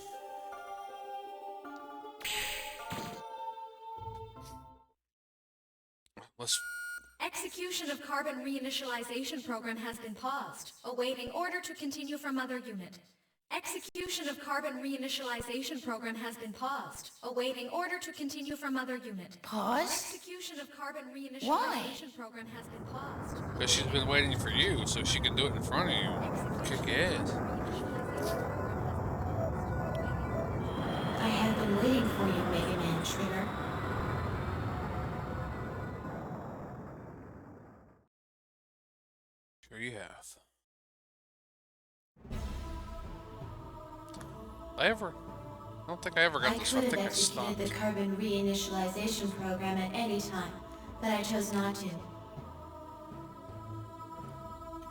Execution of carbon reinitialization program has been paused, awaiting order to continue from Mother Unit. Execution of carbon reinitialization program has been paused, awaiting order to continue from Mother Unit. Pause? Execution of carbon reinitialization Why? program has been paused. Because she's been waiting for you, so she can do it in front of you. Kick your ass. I have been waiting for you, Mega Man Trigger. I don't think I ever got I this could one. I have think I executed stopped. the carbon reinitialization program at any time, but I chose not to. You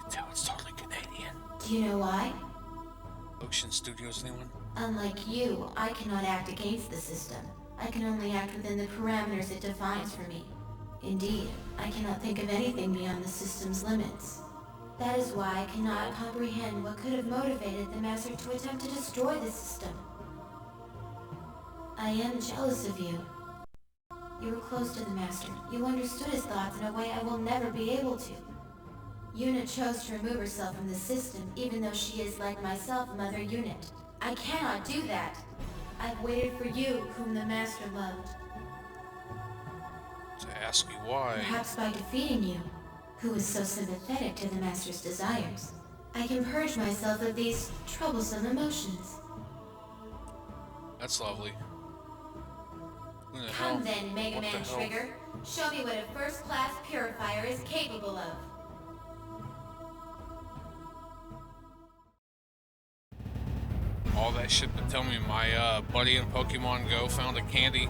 can tell it's totally Canadian. Do you know why? Ocean Studios, anyone? Unlike you, I cannot act against the system. I can only act within the parameters it defines for me. Indeed, I cannot think of anything beyond the system's limits. That is why I cannot comprehend what could have motivated the Master to attempt to destroy the system. I am jealous of you. You were close to the Master. You understood his thoughts in a way I will never be able to. Unit chose to remove herself from the system, even though she is, like myself, Mother Unit. I cannot do that. I've waited for you, whom the Master loved. To ask you why. Perhaps by defeating you, who is so sympathetic to the Master's desires, I can purge myself of these troublesome emotions. That's lovely. Who the Come hell? then, Mega What the Man hell? Trigger. Show me what a first-class purifier is capable of. All that shit to tell me my buddy in Pokemon Go found a candy.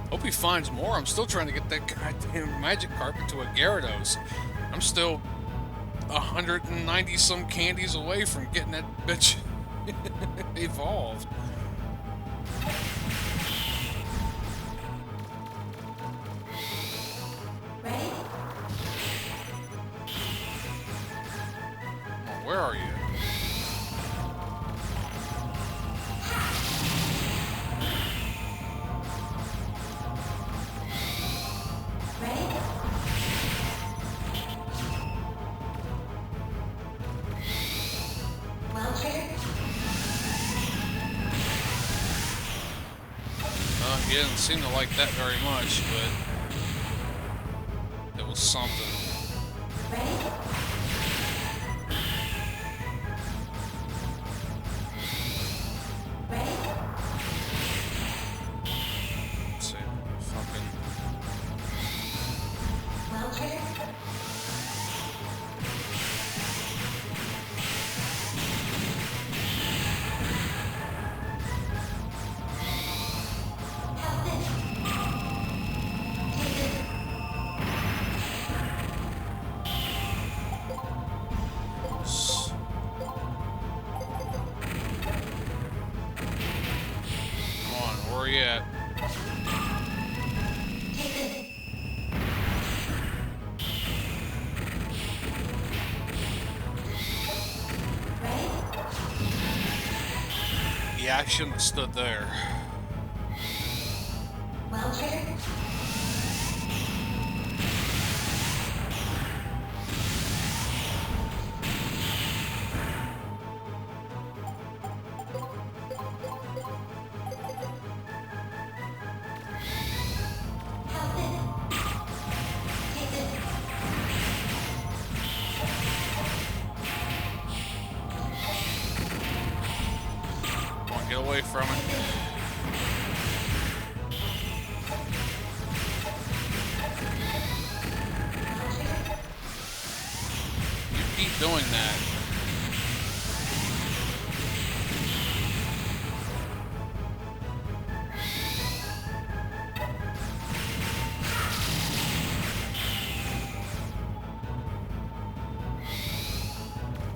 Hope he finds more. I'm still trying to get that goddamn magic carpet to a Gyarados. I'm still 190 some candies away from getting that bitch evolved. Ready? Oh, where are you? Ready? Well, Trigger? He didn't seem to like that very much, but it was something. Ready? Ready? Let's see. Fucking. Well, Trigger? Have this. Take this. Come on, where are you at? Take this. Ready? Yeah, I shouldn't have stood there. Well, Trigger? Have this. Take this. Come on, get away from it. You keep doing that.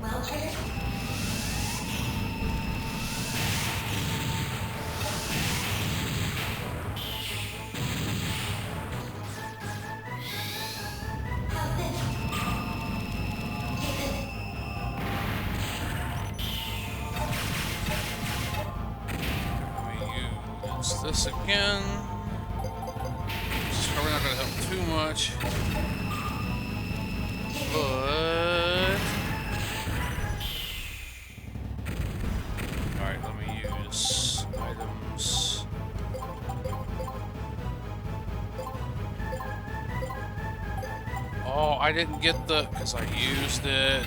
Well, Trigger? Have this. Take this. Let me use this again. It's probably not going to help too much. But... Alright, let me use items. Oh, I didn't get the... because I used it.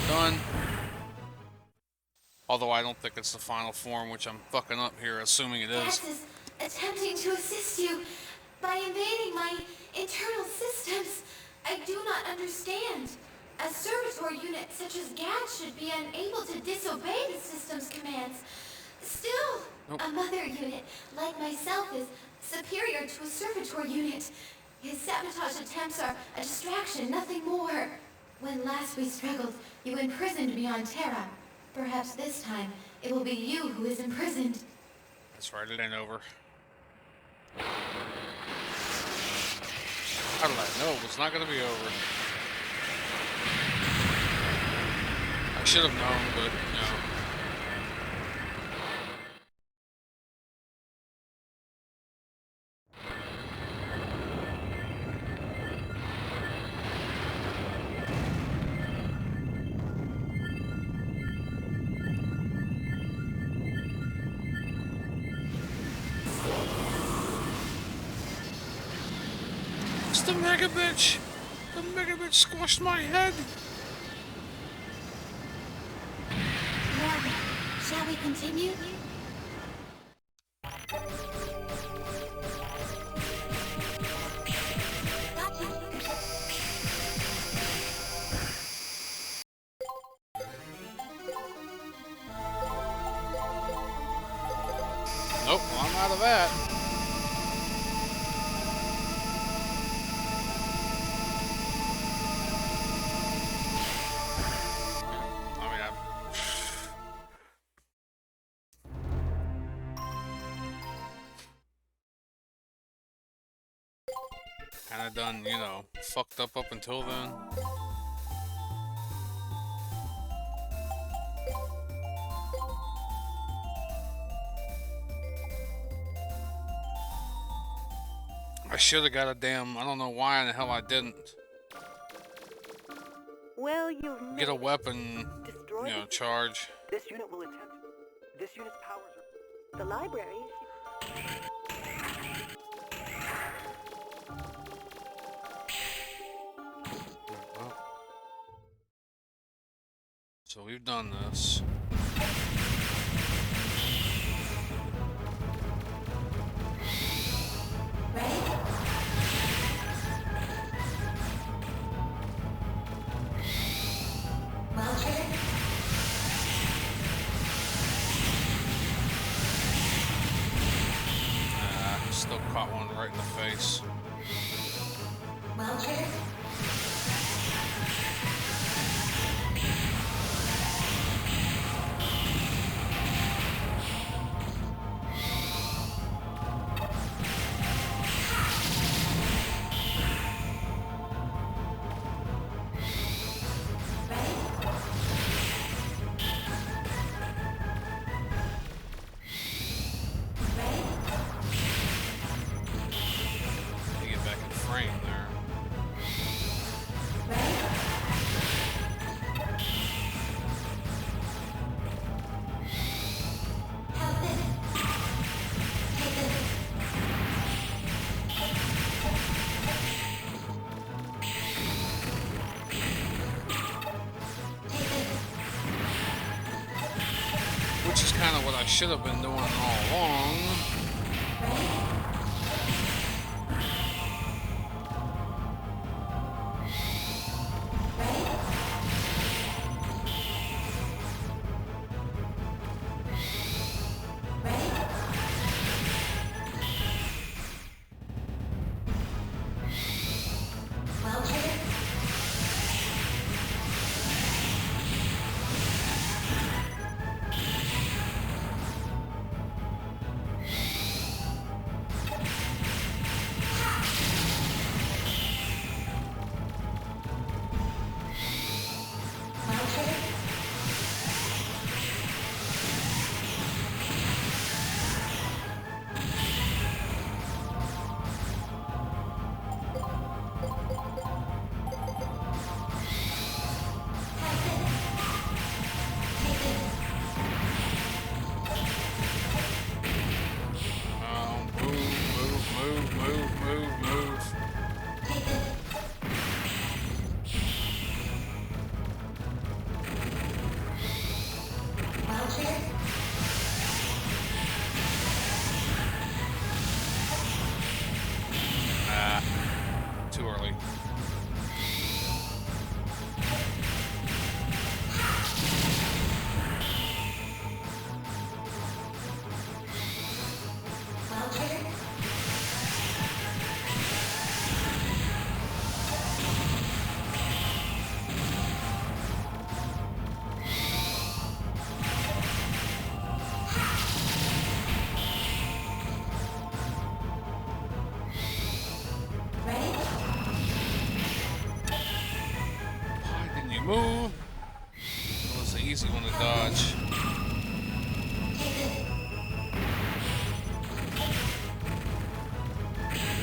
Done. Although I don't think it's the final form, which I'm fucking up here, assuming it is. Dax is attempting to assist you. By invading my internal systems, I do not understand. A servitor unit such as GAD should be unable to disobey the system's commands. Still, a mother unit like myself is superior to a servitor unit. His sabotage attempts are a distraction, nothing more. When last we struggled, you imprisoned me on Terra. Perhaps this time, it will be you who is imprisoned. That's right, it ain't over. How did I know it was not gonna be over? I should have known, but no. It's the Mega Bitch! The Mega Bitch squashed my head! Now, shall we continue? Nope, well, I'm out of that. Kinda done, you know, fucked up until then. I should have got a damn, I don't know why in the hell I didn't. Well, you've Get a weapon, destroyed you know, charge. This unit's powers are... the library. Well, so we've done this. Still caught one right in the face. Well triggered. Get back in frame there. Which is kind of what I should have been doing all along.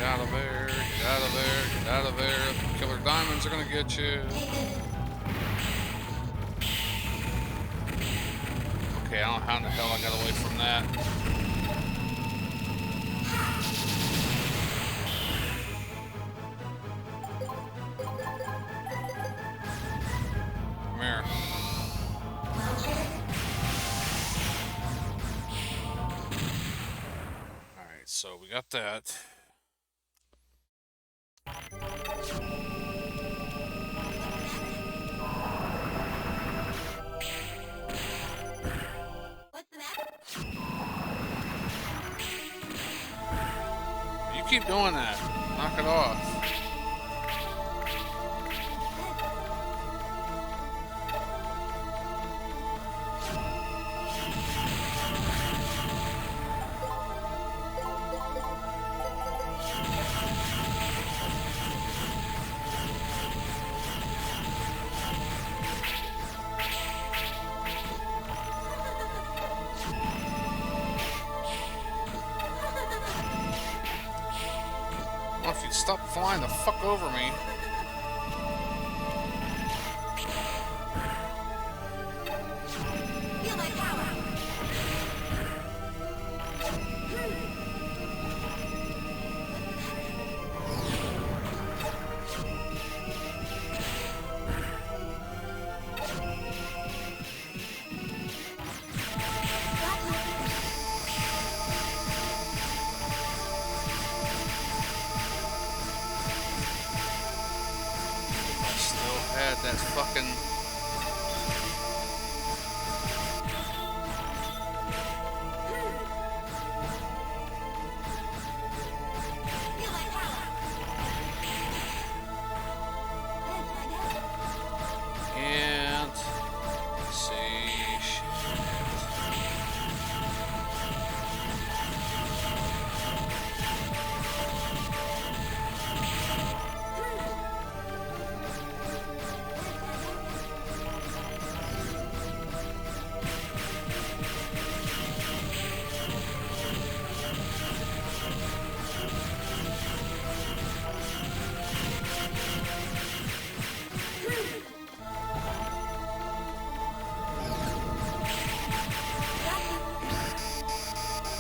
out of there, get out of there, get out of there. Killer diamonds are gonna get you. Okay, I don't know how in the hell I got away from that. Come here. Alright, so we got that. You keep doing that. Knock it off. Well, if you'd stop flying the fuck over me. Feel my power. I still had that fucking... Feel my power. Can't see shit.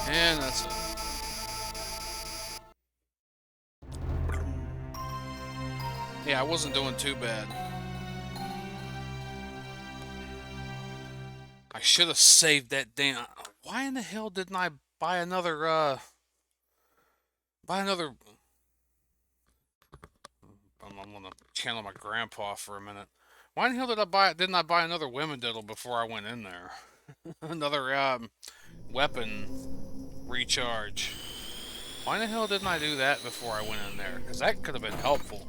And that's it. Yeah, I wasn't doing too bad. I should have saved that damn... Why in the hell didn't I buy another, Buy another... I'm gonna channel my grandpa for a minute. Why in the hell didn't I buy another women diddle before I went in there? Another, weapon recharge. Why in the hell didn't I do that before I went in there? Because that could have been helpful.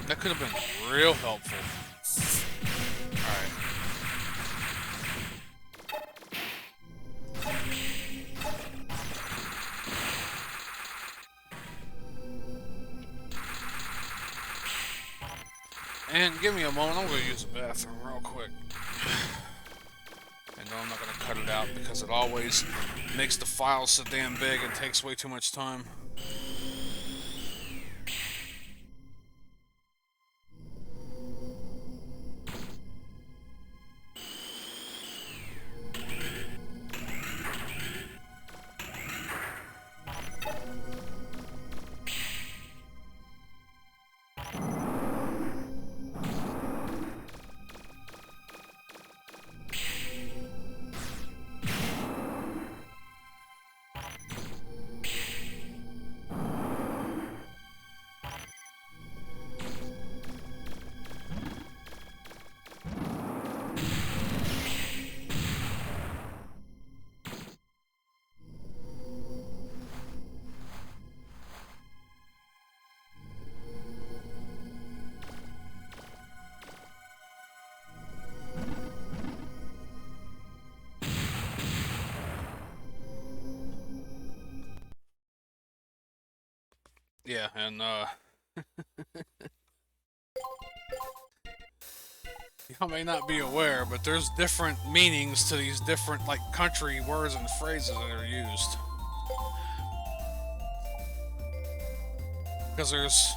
That could have been real helpful. Alright. And give me a moment, I'm going to use the bathroom real quick. And no, I'm not going to cut it out because it always makes the file so damn big and takes way too much time. Yeah, and y'all may not be aware, but there's different meanings to these different, like, country words and phrases that are used. Because there's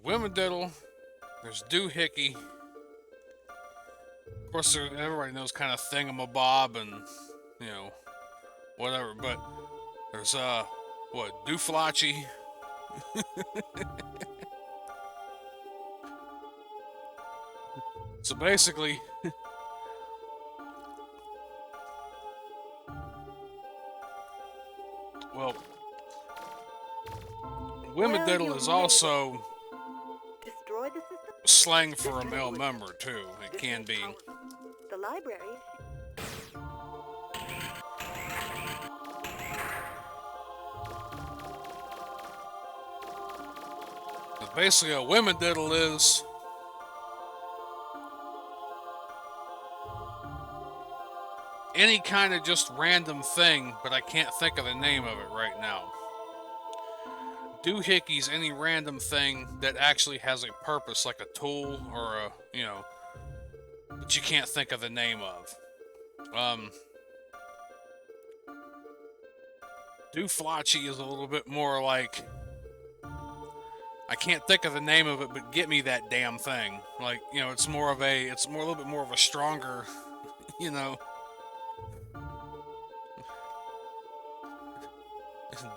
Wimadiddle, there's Doohickey. Of course, everybody knows kind of thingamabob and, you know, whatever, but there's, Dooflotchy. So basically, well, Wimadiddle is also destroy the system? slang for a male member, too. It can be. The library. But basically, a Wimadiddle is any kind of just random thing, but I can't think of the name of it right now. Doohickey's any random thing that actually has a purpose, like a tool or a, you know, but you can't think of the name of. Dooflotchy is a little bit more like, I can't think of the name of it, but get me that damn thing. Like, you know, it's a little bit more of a stronger, you know.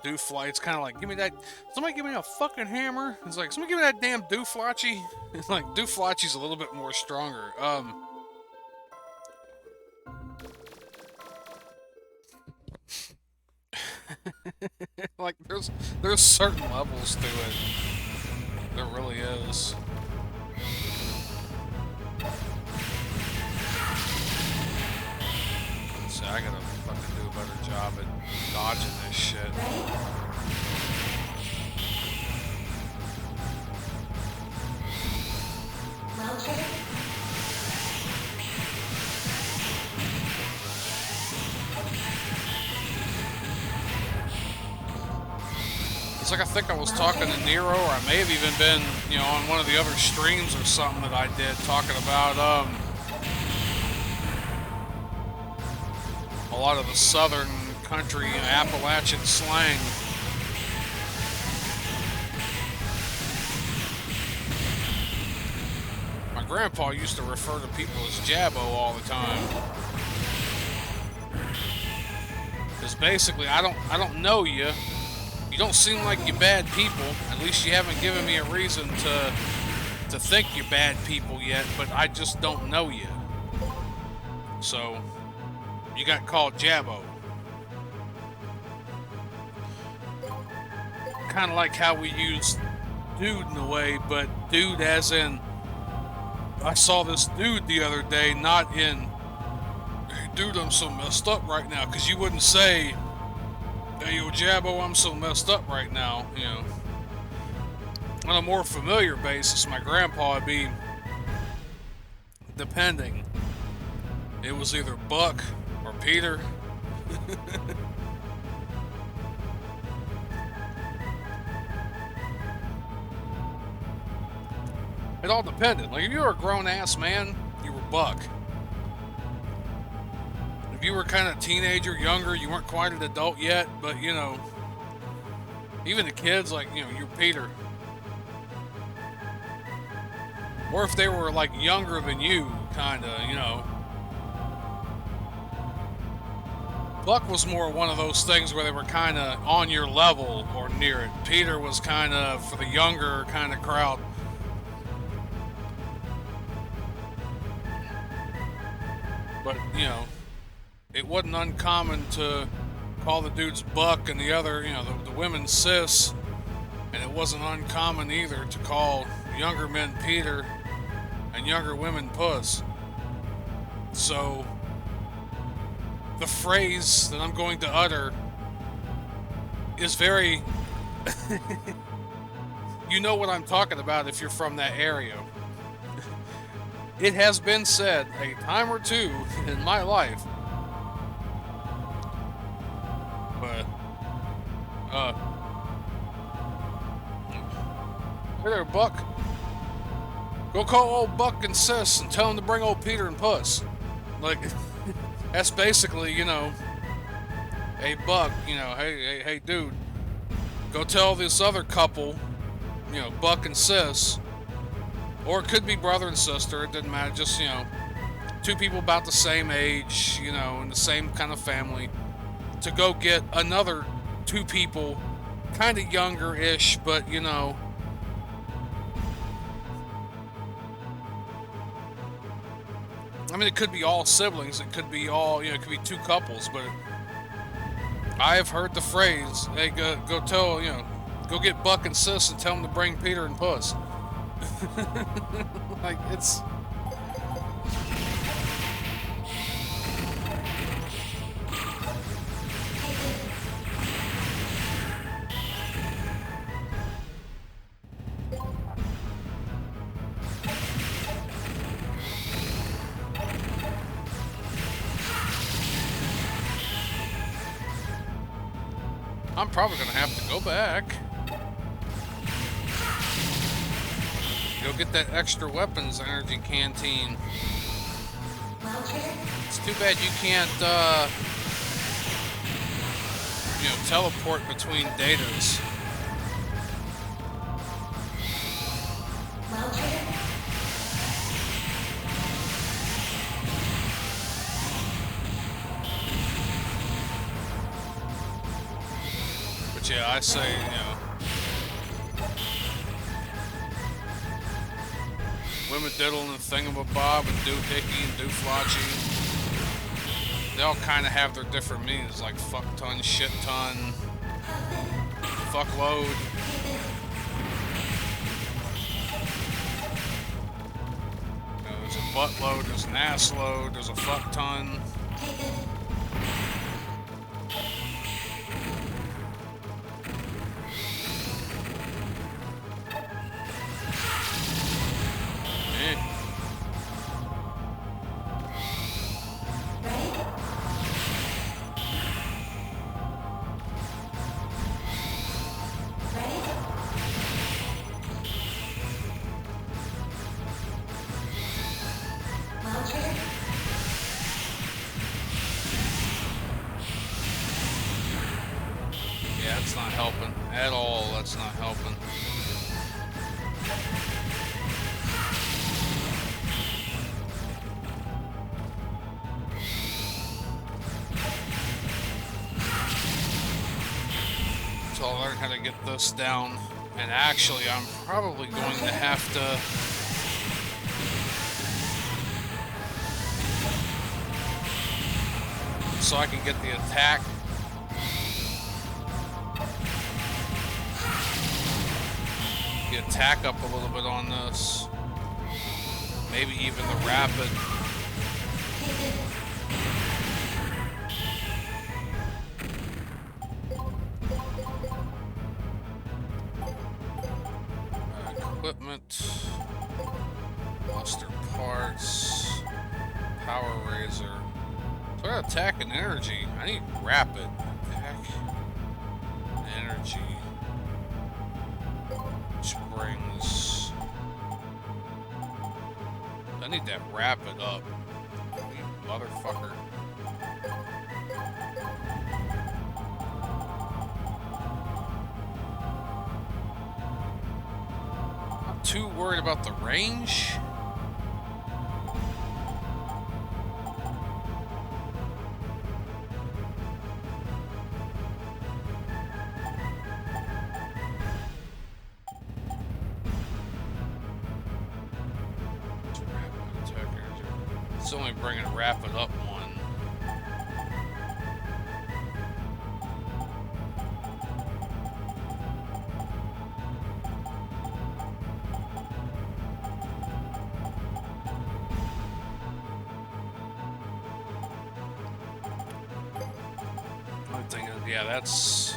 Doofly, it's kind of like, somebody give me a fucking hammer. It's like, somebody give me that damn Dooflotchy. It's like, Dooflotchy's a little bit more stronger. Like, there's certain levels to it. There really is. So I gotta fucking do a better job at dodging this shit. It's like I think I was talking to Nero, or I may have even been, you know, on one of the other streams or something that I did, talking about a lot of the southern country Appalachian slang. My grandpa used to refer to people as Jabbo all the time. Because basically, I don't know you. You don't seem like you're bad people. At least you haven't given me a reason to think you're bad people yet, but I just don't know you. So, you got called Jabbo. Kind of like how we use dude in a way, but dude as in, I saw this dude the other day, not in, hey dude, I'm so messed up right now, because you wouldn't say, hey yo Jabbo, I'm so messed up right now, you know. On a more familiar basis, my grandpa would be, depending, it was either Buck or Peter. It all depended. Like, if you were a grown-ass man, you were Buck. If you were kind of teenager, younger, you weren't quite an adult yet, but, you know, even the kids, like, you know, you're Peter. Or if they were, like, younger than you, kind of, you know. Buck was more one of those things where they were kind of on your level or near it. Peter was kind of for the younger kind of crowd. But, you know, it wasn't uncommon to call the dudes Buck and the other, you know, the women Sis. And it wasn't uncommon either to call younger men Peter and younger women Puss. So, the phrase that I'm going to utter is very... You know what I'm talking about if you're from that area. It has been said a time or two in my life. But, hey there, Buck. Go call old Buck and Sis and tell him to bring old Peter and Puss. Like, that's basically, you know, hey Buck, you know, hey dude, go tell this other couple, you know, Buck and Sis, or it could be brother and sister, it doesn't matter, just, you know, two people about the same age, you know, in the same kind of family, to go get another two people, kind of younger-ish, but, you know, I mean, it could be all siblings, it could be all, you know, it could be two couples, but I have heard the phrase, hey, go tell, you know, go get Buck and Sis and tell them to bring Peter and Puss. Like, it's... I'm probably going to have to go back. Go get that extra weapons energy canteen. It's too bad you can't, you know, teleport between datas. But yeah, I say, you know, Wimadiddle and Thingamabob and Doohickey and Dooflotchy, they all kind of have their different meanings, like fuck ton, shit ton, fuck load. You know, there's a butt load, there's an ass load, there's a fuck ton. That's not helping at all. That's not helping. So I'll learn how to get this down. And actually, I'm probably going to have to... so I can get the attack. The attack up a little bit on this. Maybe even the rapid. Equipment. Buster parts. Power razor. So I got attack and energy. I need rapid. Attack. Energy. Springs. I need that rapid up. You motherfucker. Not too worried about the range. It's only bringing rapid up one. I'm thinking, yeah, that's...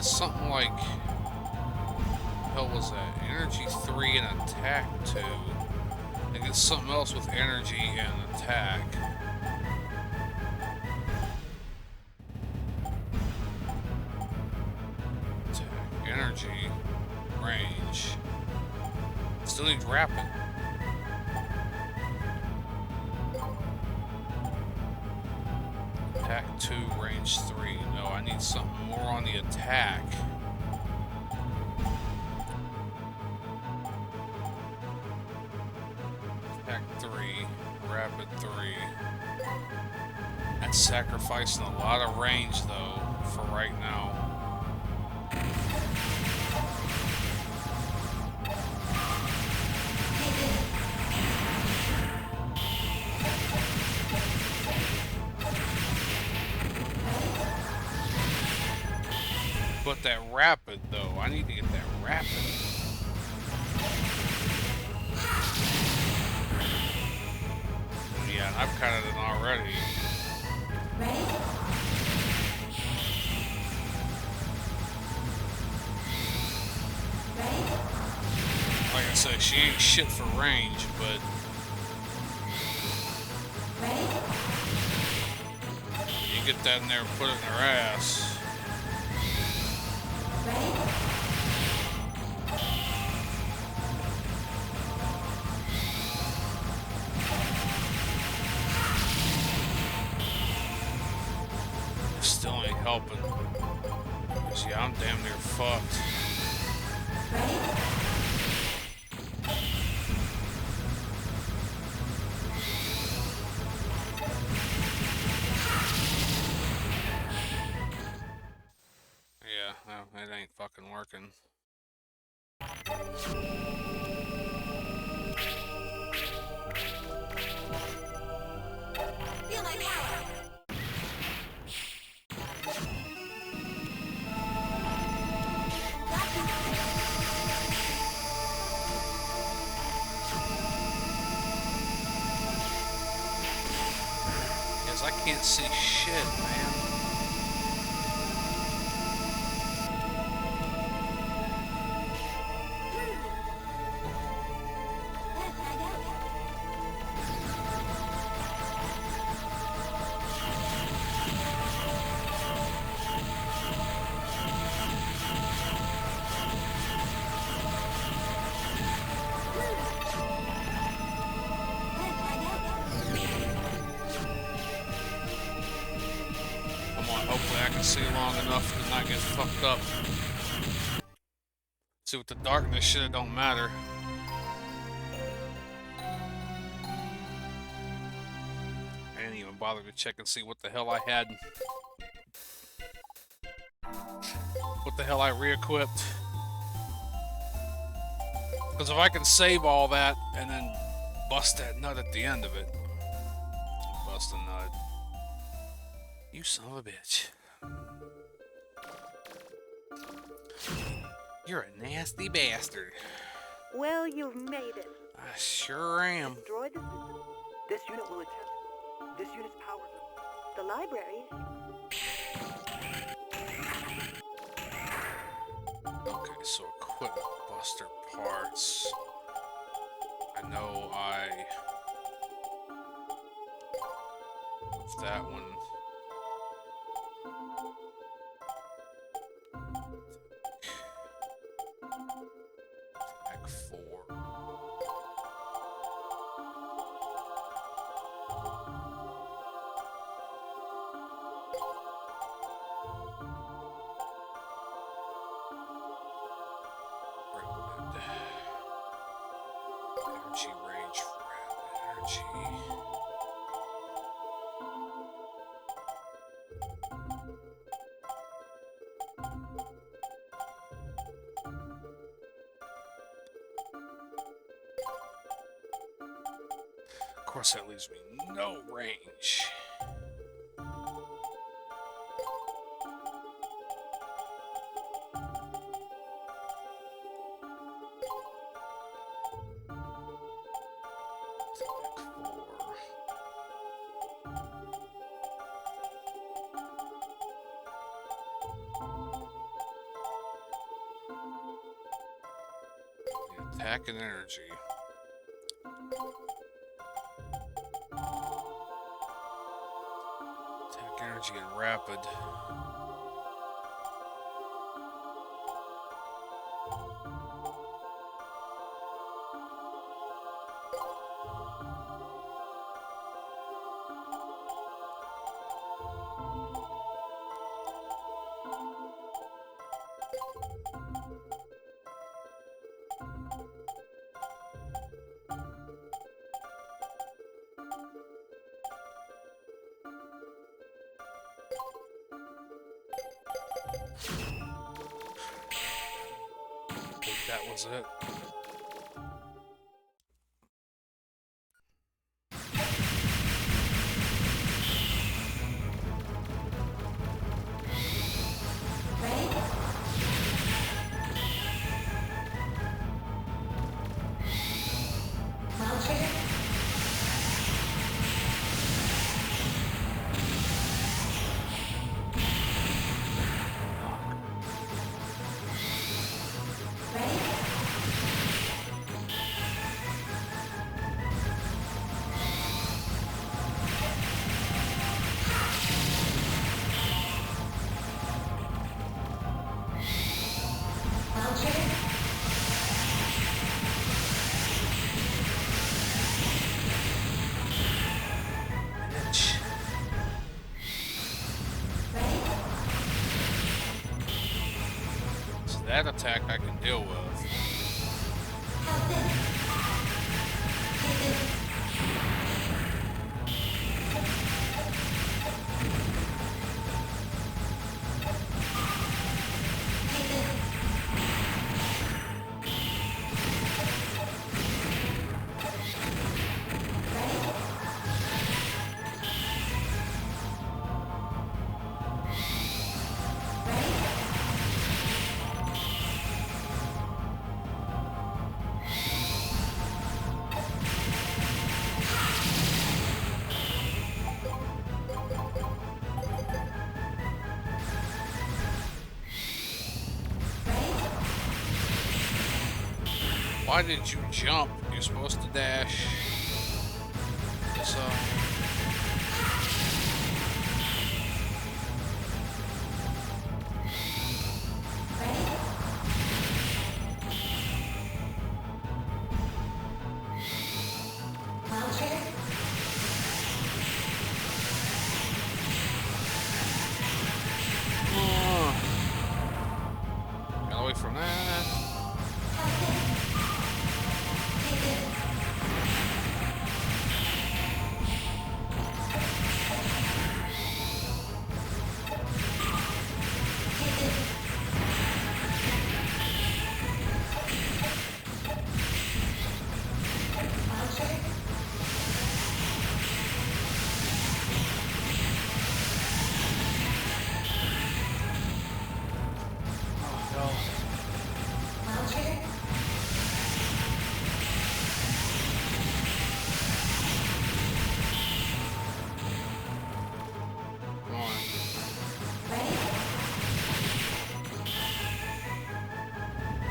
something like, hell was that? Energy 3 and attack 2. I get something else with energy and attack. energy, range. Still needs rapid. Attack 2, range 3. No, I need something more on the attack. Attack 3, rapid 3. That's sacrificing a lot of range though for right now. But that rapid though, I need to get that rapid. Yeah, and I've kind of done already. Ready? Like I said, she ain't shit for range, but Ready? you get that in there and put it in her ass. Ready? Still ain't helping. 'Cause yeah, I'm damn near fucked. Ready? Yeah, no, it ain't fucking working. Feel my power! Because I can't see shit, man. Hopefully I can see long enough to not get fucked up. See, with the darkness, shit, it don't matter. I didn't even bother to check and see what the hell I had. What the hell I re-equipped. Because if I can save all that and then bust that nut at the end of it. Bust a nut. You son of a bitch. You're a nasty bastard. Well, you've made it. I sure am. Destroy the system. This unit will attempt. This unit's powers are... The library. Okay, so equipment buster parts. I know that one. Attack 4. Rapid. Energy range, rapid energy. Of course, that leaves me no range. Attack and energy. Attack, energy, and rapid. That was it. That attack I can deal with. Why did you jump? You're supposed to dash. So. Got away from that.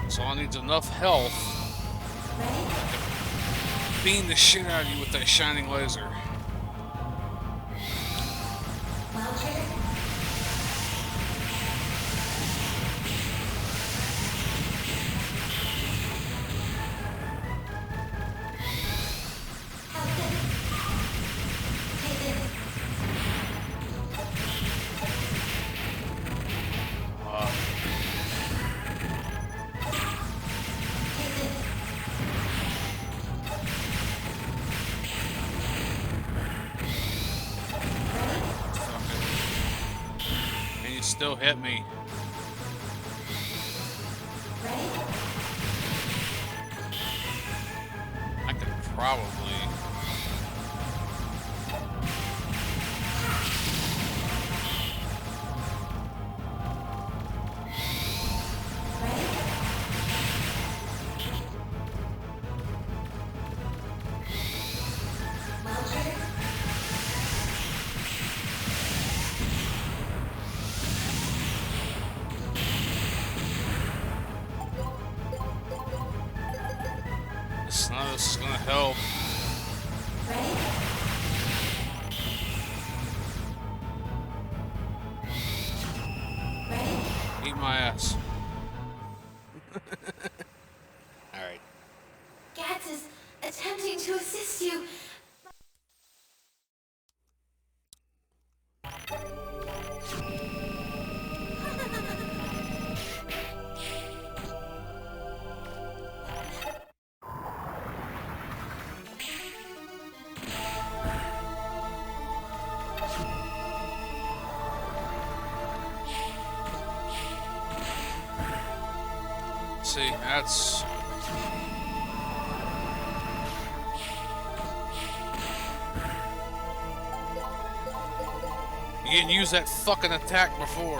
Saw needs enough health to beam the shit out of you with that shining laser. Still hit me. I could probably. None of this is gonna help. Eat my ass. Alright. Gats is attempting to assist you. See, that's... You didn't use that fucking attack before.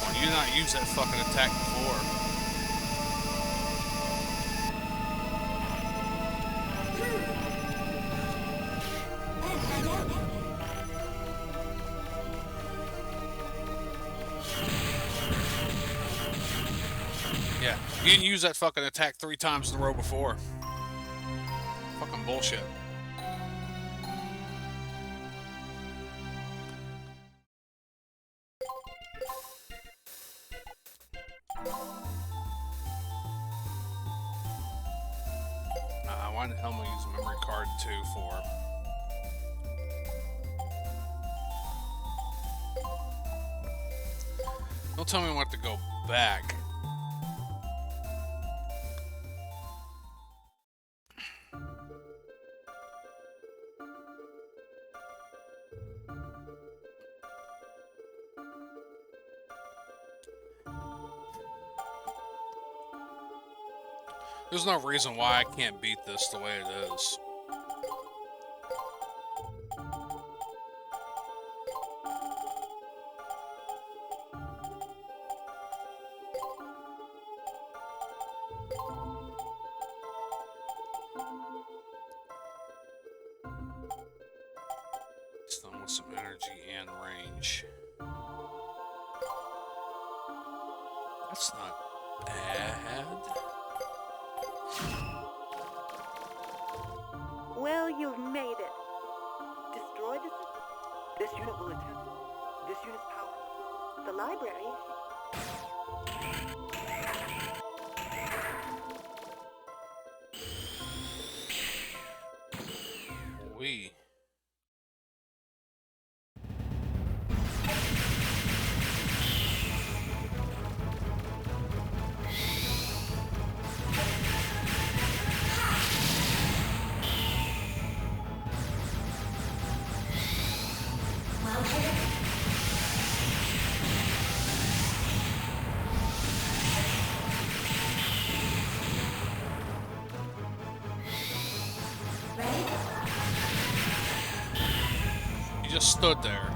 Well, you did not use that fucking attack before. Yeah, you didn't use that fucking attack 3 times in a row before. Fucking bullshit. Why the hell am I using memory card 2 for? Don't tell me I want to go back. There's no reason why I can't beat this the way it is. Still with some energy and range. That's not bad. Well, you've made it. Destroy This unit will attempt. This unit's power. the library. We. You just stood there.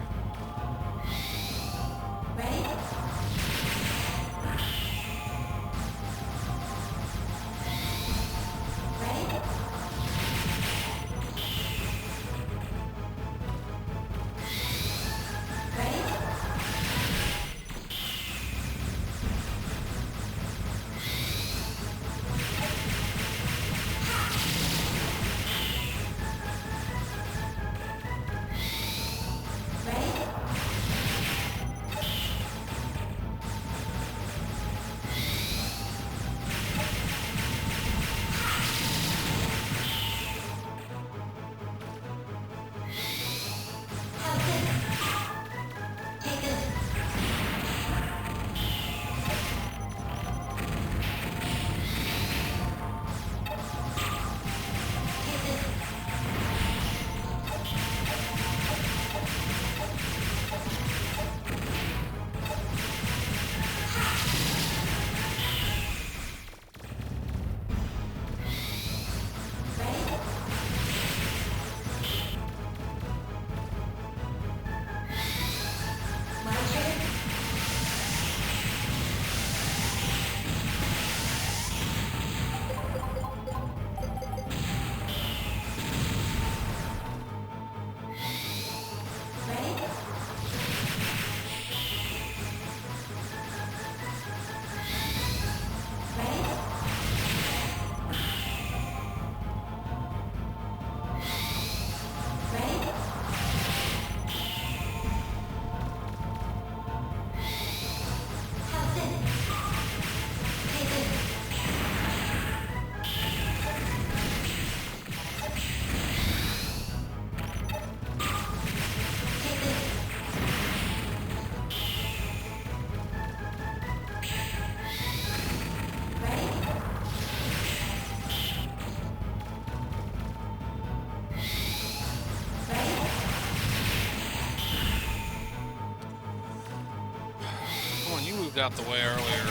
out the way earlier.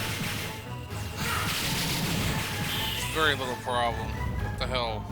Very little problem. What the hell?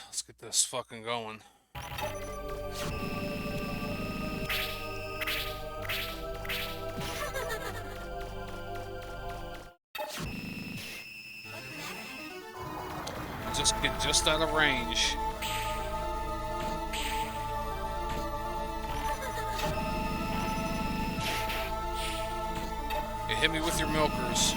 Let's get this fucking going. Just get just out of range. You hit me with your milkers.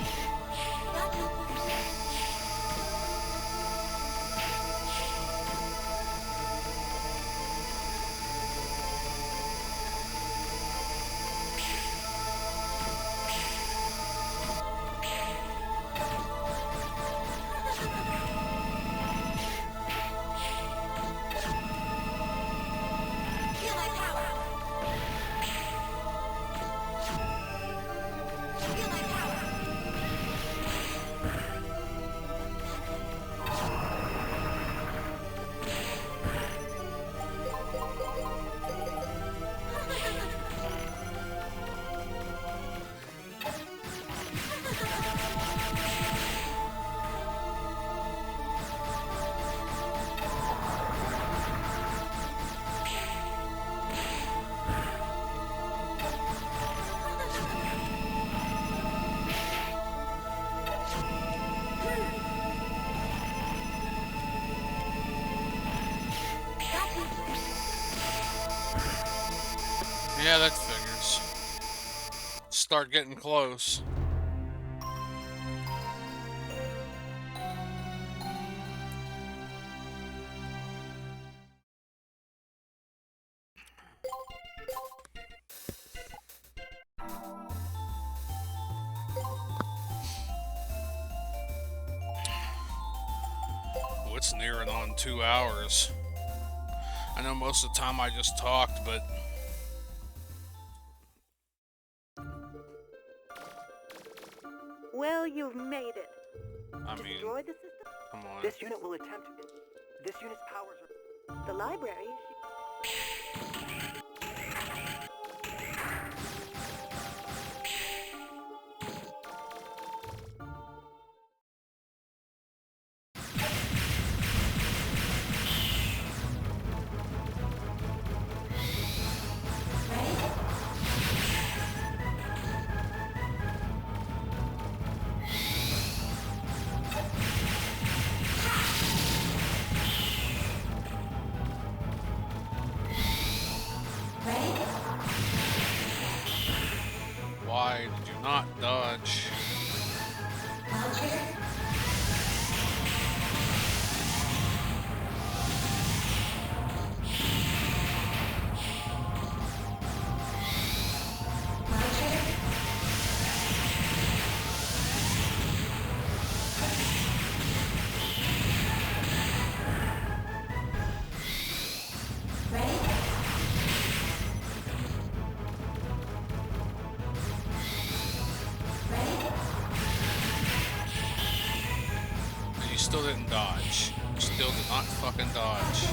Yeah, that figures. Start getting close. Oh, it's nearing on 2 hours. I know most of the time I just talked, but Well, you've made it. I mean, Destroy the system? Come on. This unit will attempt. This unit's powers are. The library? you still didn't dodge. You still did not fucking dodge.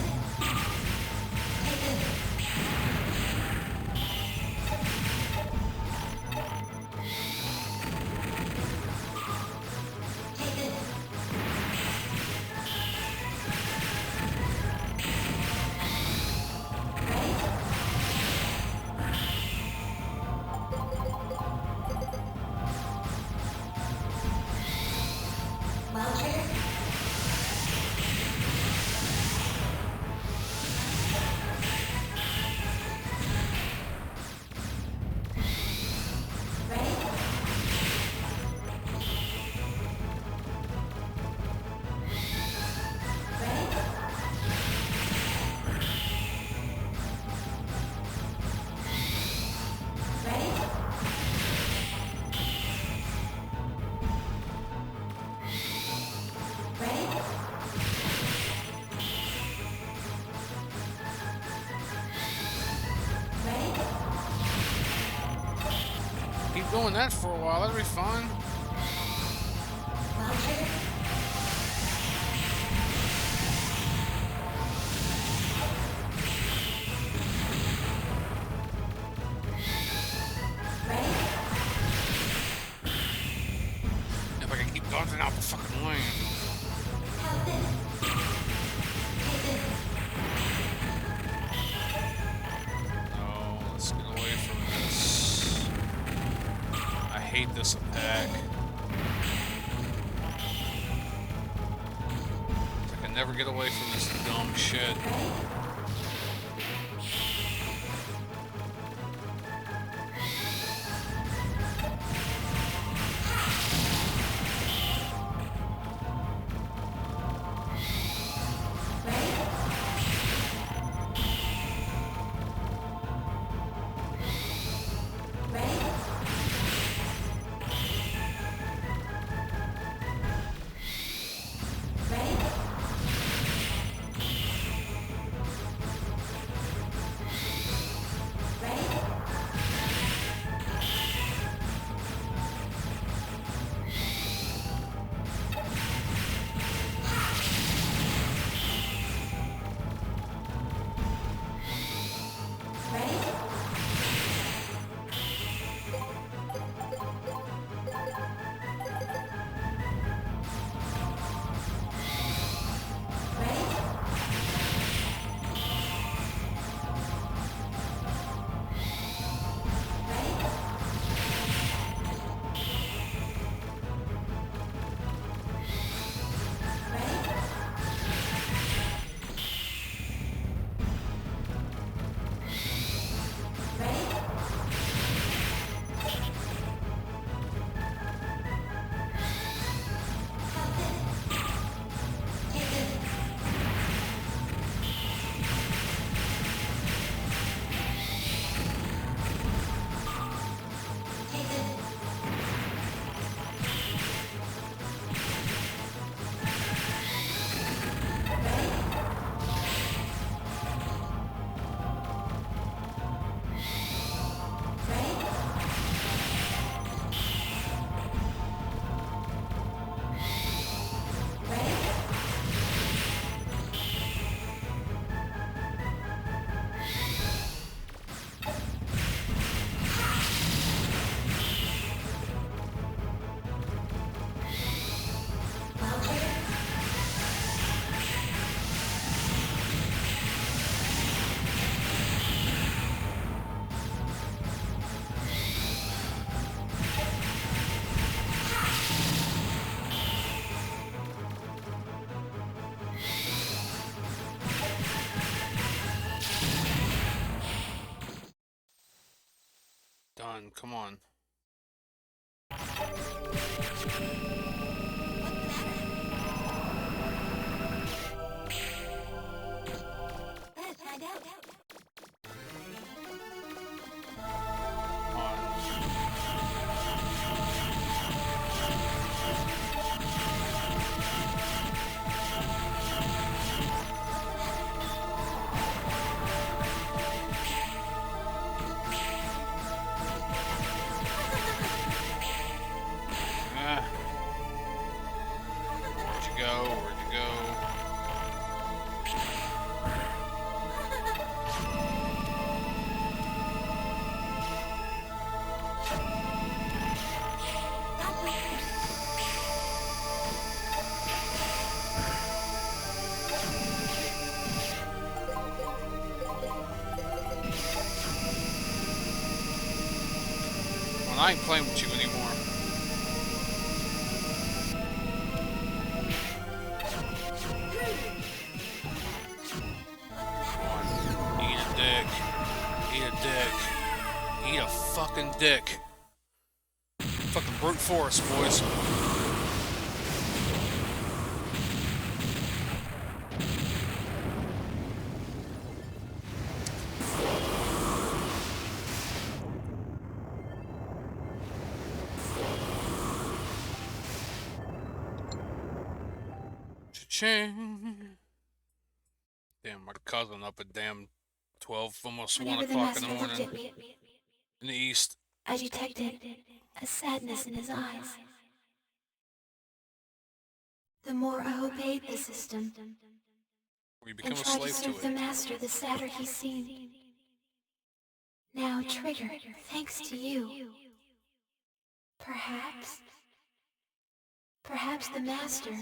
Keep doing that for a while, that'll be fun. If I can keep dodging out the fucking lane. No, let's get away from this. I hate this attack. I can never get away from this dumb shit. Done, come on. Let's find out. Ah. I ain't playing with you anymore. Eat a dick. Eat a dick. Eat a fucking dick. Fucking brute force, boys. Cha-ching. Damn, my cousin up at damn 12, almost 1 Whenever the o'clock in master the looked morning at me, in the east. I detected a sadness in his eyes. The more I obeyed the system Where you become and a tried to slave to serve the it. master, the sadder he seemed. Now, Trigger, thanks to you, perhaps the master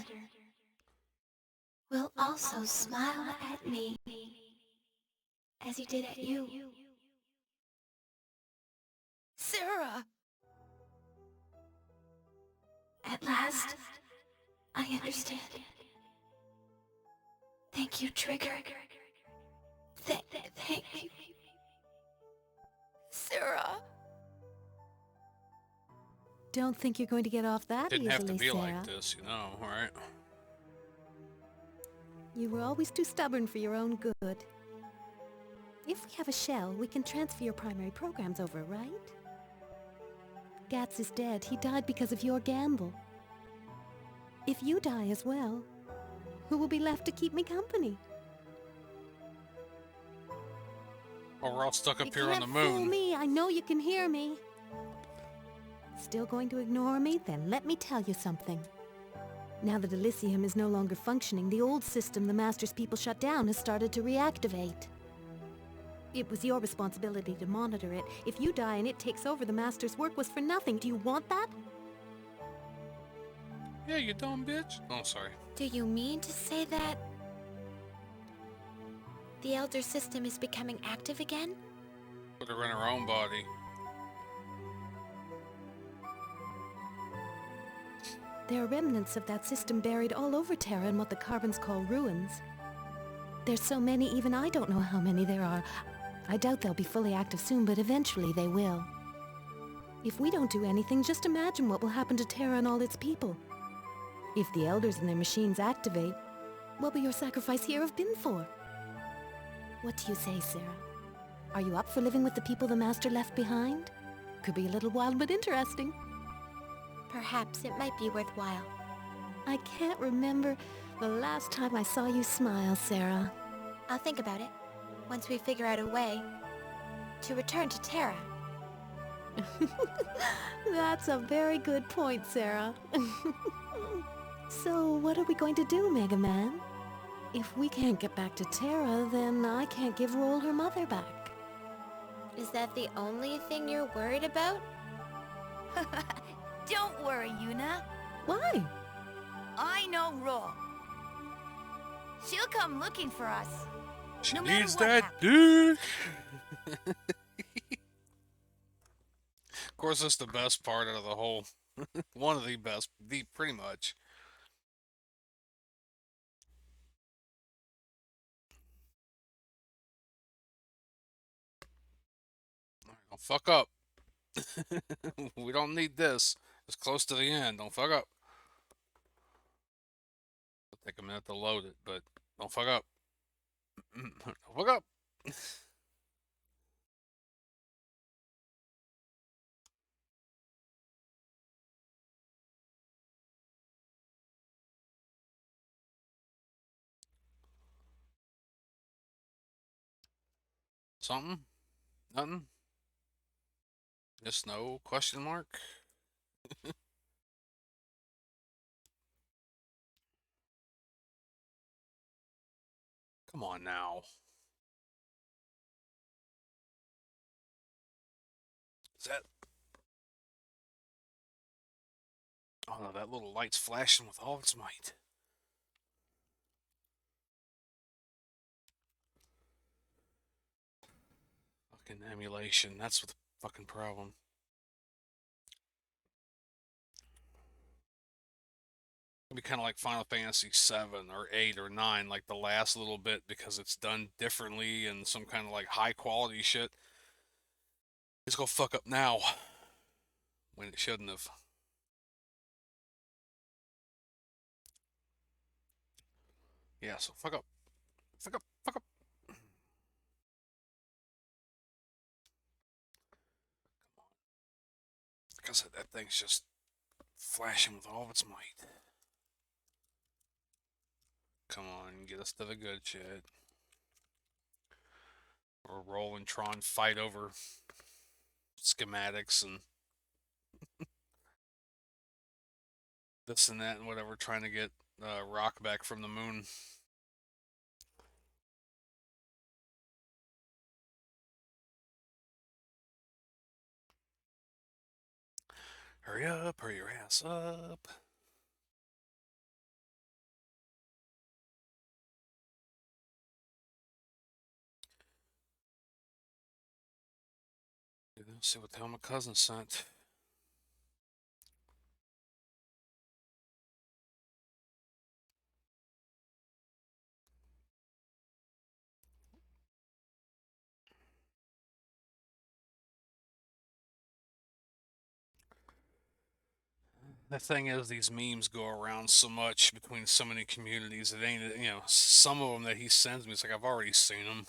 will also smile at me as he did at you. Sarah! At last, I understand. Thank you, Trigger. Thank you. Sarah! Don't think you're going to get off that Didn't easily, have to be Sarah. like this, you know, alright? You were always too stubborn for your own good. If we have a shell, we can transfer your primary programs over, right? Gats is dead. He died because of your gamble. If you die as well, who will be left to keep me company? Or we're all stuck You up here on the can't fool moon. me. I know you can hear me. Still going to ignore me? Then let me tell you something. Now that Elysium is no longer functioning, the old system the Master's people shut down has started to reactivate. It was your responsibility to monitor it. If you die and it takes over, the Master's work was for nothing. Do you want that? Yeah, you dumb bitch. Oh, sorry. Do you mean to say that the Elder System is becoming active again? Put her in her own body. There are remnants of that system buried all over Terra in what the Carbons call ruins. There's so many, even I don't know how many there are. I doubt they'll be fully active soon, but eventually they will. If we don't do anything, just imagine what will happen to Terra and all its people. If the Elders and their machines activate, what will your sacrifice here have been for? What do you say, Sarah? Are you up for living with the people the Master left behind? Could be a little wild, but interesting. Perhaps it might be worthwhile. I can't remember the last time I saw you smile, Sarah. I'll think about it once we figure out a way to return to Terra. That's a very good point, Sarah. So, what are we going to do, Mega Man? If we can't get back to Terra, then I can't give Roll her mother back. Is that the only thing you're worried about? Don't worry, Yuna. Why? I know Roll. She'll come looking for us. She No matter needs what that happens. dick. Of course, that's the best part of the whole. One of the best, pretty much. Don't fuck up. We don't need this. It's close to the end. Don't fuck up. It'll take a minute to load it, but don't fuck up. Don't fuck up. Something? Nothing? Just no question mark? Come on now. Is that... Oh no, that little light's flashing with all its might. Fucking emulation, that's what the fucking problem. be kind of like Final Fantasy 7 or 8 or 9, like the last little bit, because it's done differently and some kind of like high quality shit. It's gonna fuck up now when it shouldn't have. Yeah, so fuck up. Fuck up. Fuck up. Like I said, that thing's just flashing with all of its might. Come on, get us to the good shit. Or Roll and Tron fight over schematics and this and that and whatever, trying to get Rock back from the moon. Hurry up, hurry your ass up. Let's see what the hell my cousin sent. The thing is, these memes go around so much between so many communities. It ain't, you know, some of them that he sends me, it's like I've already seen them.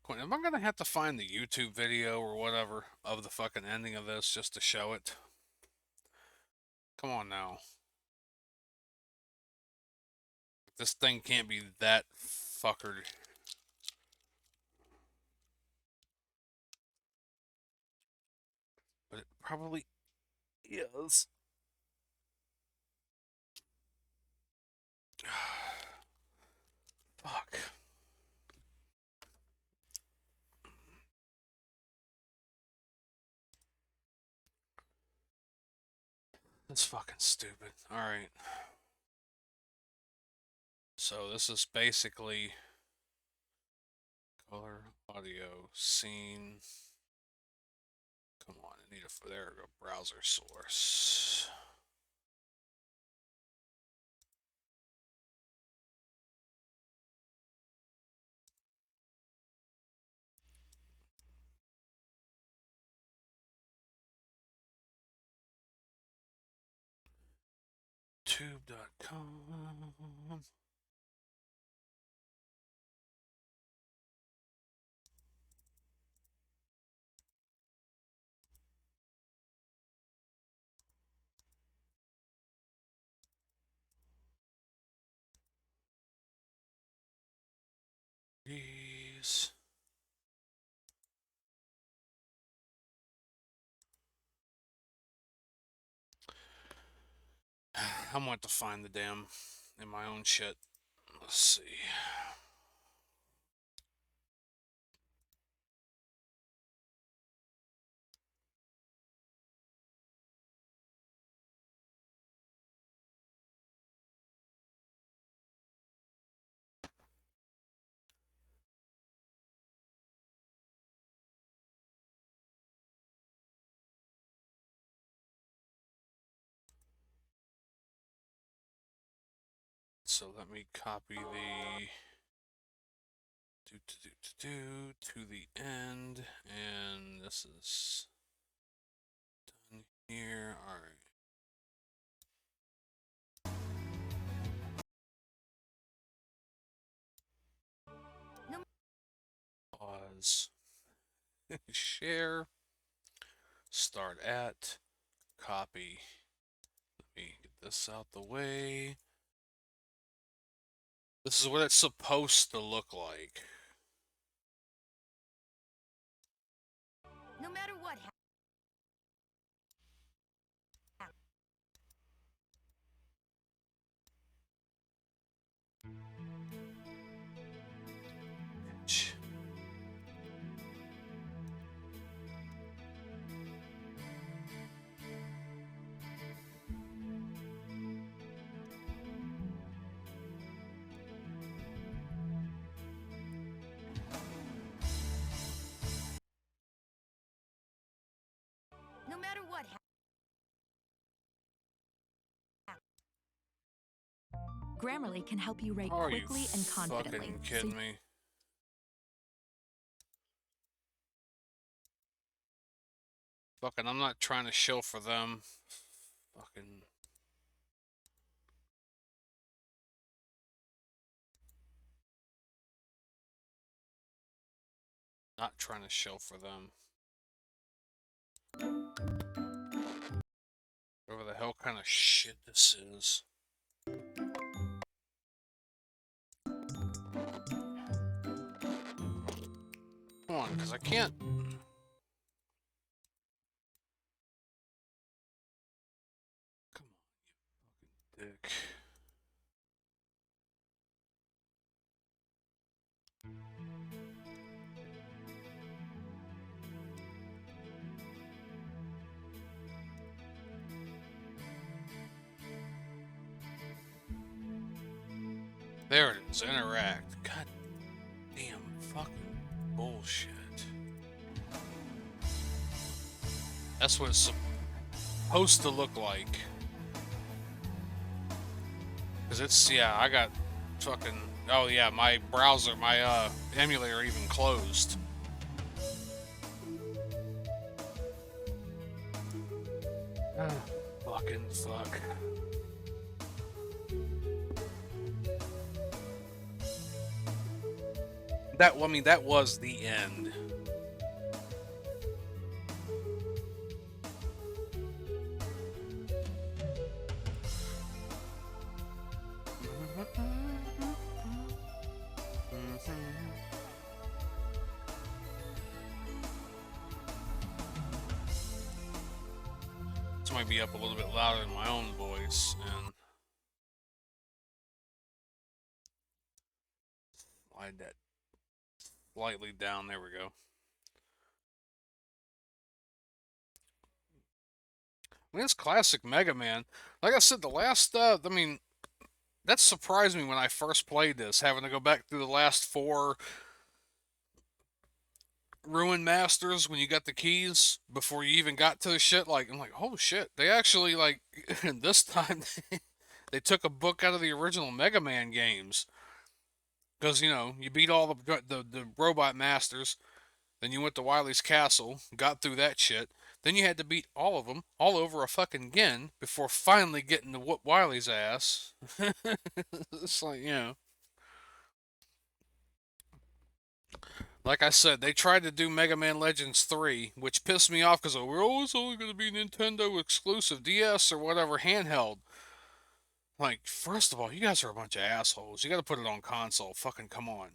Am I gonna have to find the YouTube video or whatever of the fucking ending of this just to show it? Come on now. This thing can't be that fuckered. But it probably is. Fuck. That's fucking stupid. Alright. So this is basically color, audio, scene. Come on, I need a, there we go, browser source. Tube.com. These. I want to find the damn in my own shit. Let's see. So let me copy the to the end, and this is done here. All right. Pause. Share. Start at. Copy. Let me get this out the way. This is what it's supposed to look like. No matter what happens. Grammarly can help you write Are quickly you and confidently. fucking kidding me? Fucking, I'm not trying to shill for them. Fucking. Not trying to shill for them. Whatever the hell kind of shit this is. Come on, because I can't. Come on, you fucking dick. There it is, interact. God damn fucking bullshit. That's what it's supposed to look like. Cause it's, yeah, I got fucking, oh yeah, my browser, my emulator even closed. Fucking fuck. That, well, I mean, that was the end. This might be up a little bit louder in my own voice, and slide that slightly down. There we go. I mean, it's classic Mega Man. Like I said, the last, I mean, that surprised me when I first played this, having to go back through the last 4 Ruin Masters when you got the keys before you even got to the shit. Like, I'm like, oh shit, they actually, like, this time, they took a book out of the original Mega Man games. Because, you know, you beat all the robot masters, then you went to Wily's castle, got through that shit, then you had to beat all of them, all over a fucking again, before finally getting to whoop Wily's ass. It's like, you know. Like I said, they tried to do Mega Man Legends 3, which pissed me off because we're always only going to be Nintendo exclusive, DS or whatever, handheld. Like, first of all, you guys are a bunch of assholes. You got to put it on console. Fucking come on.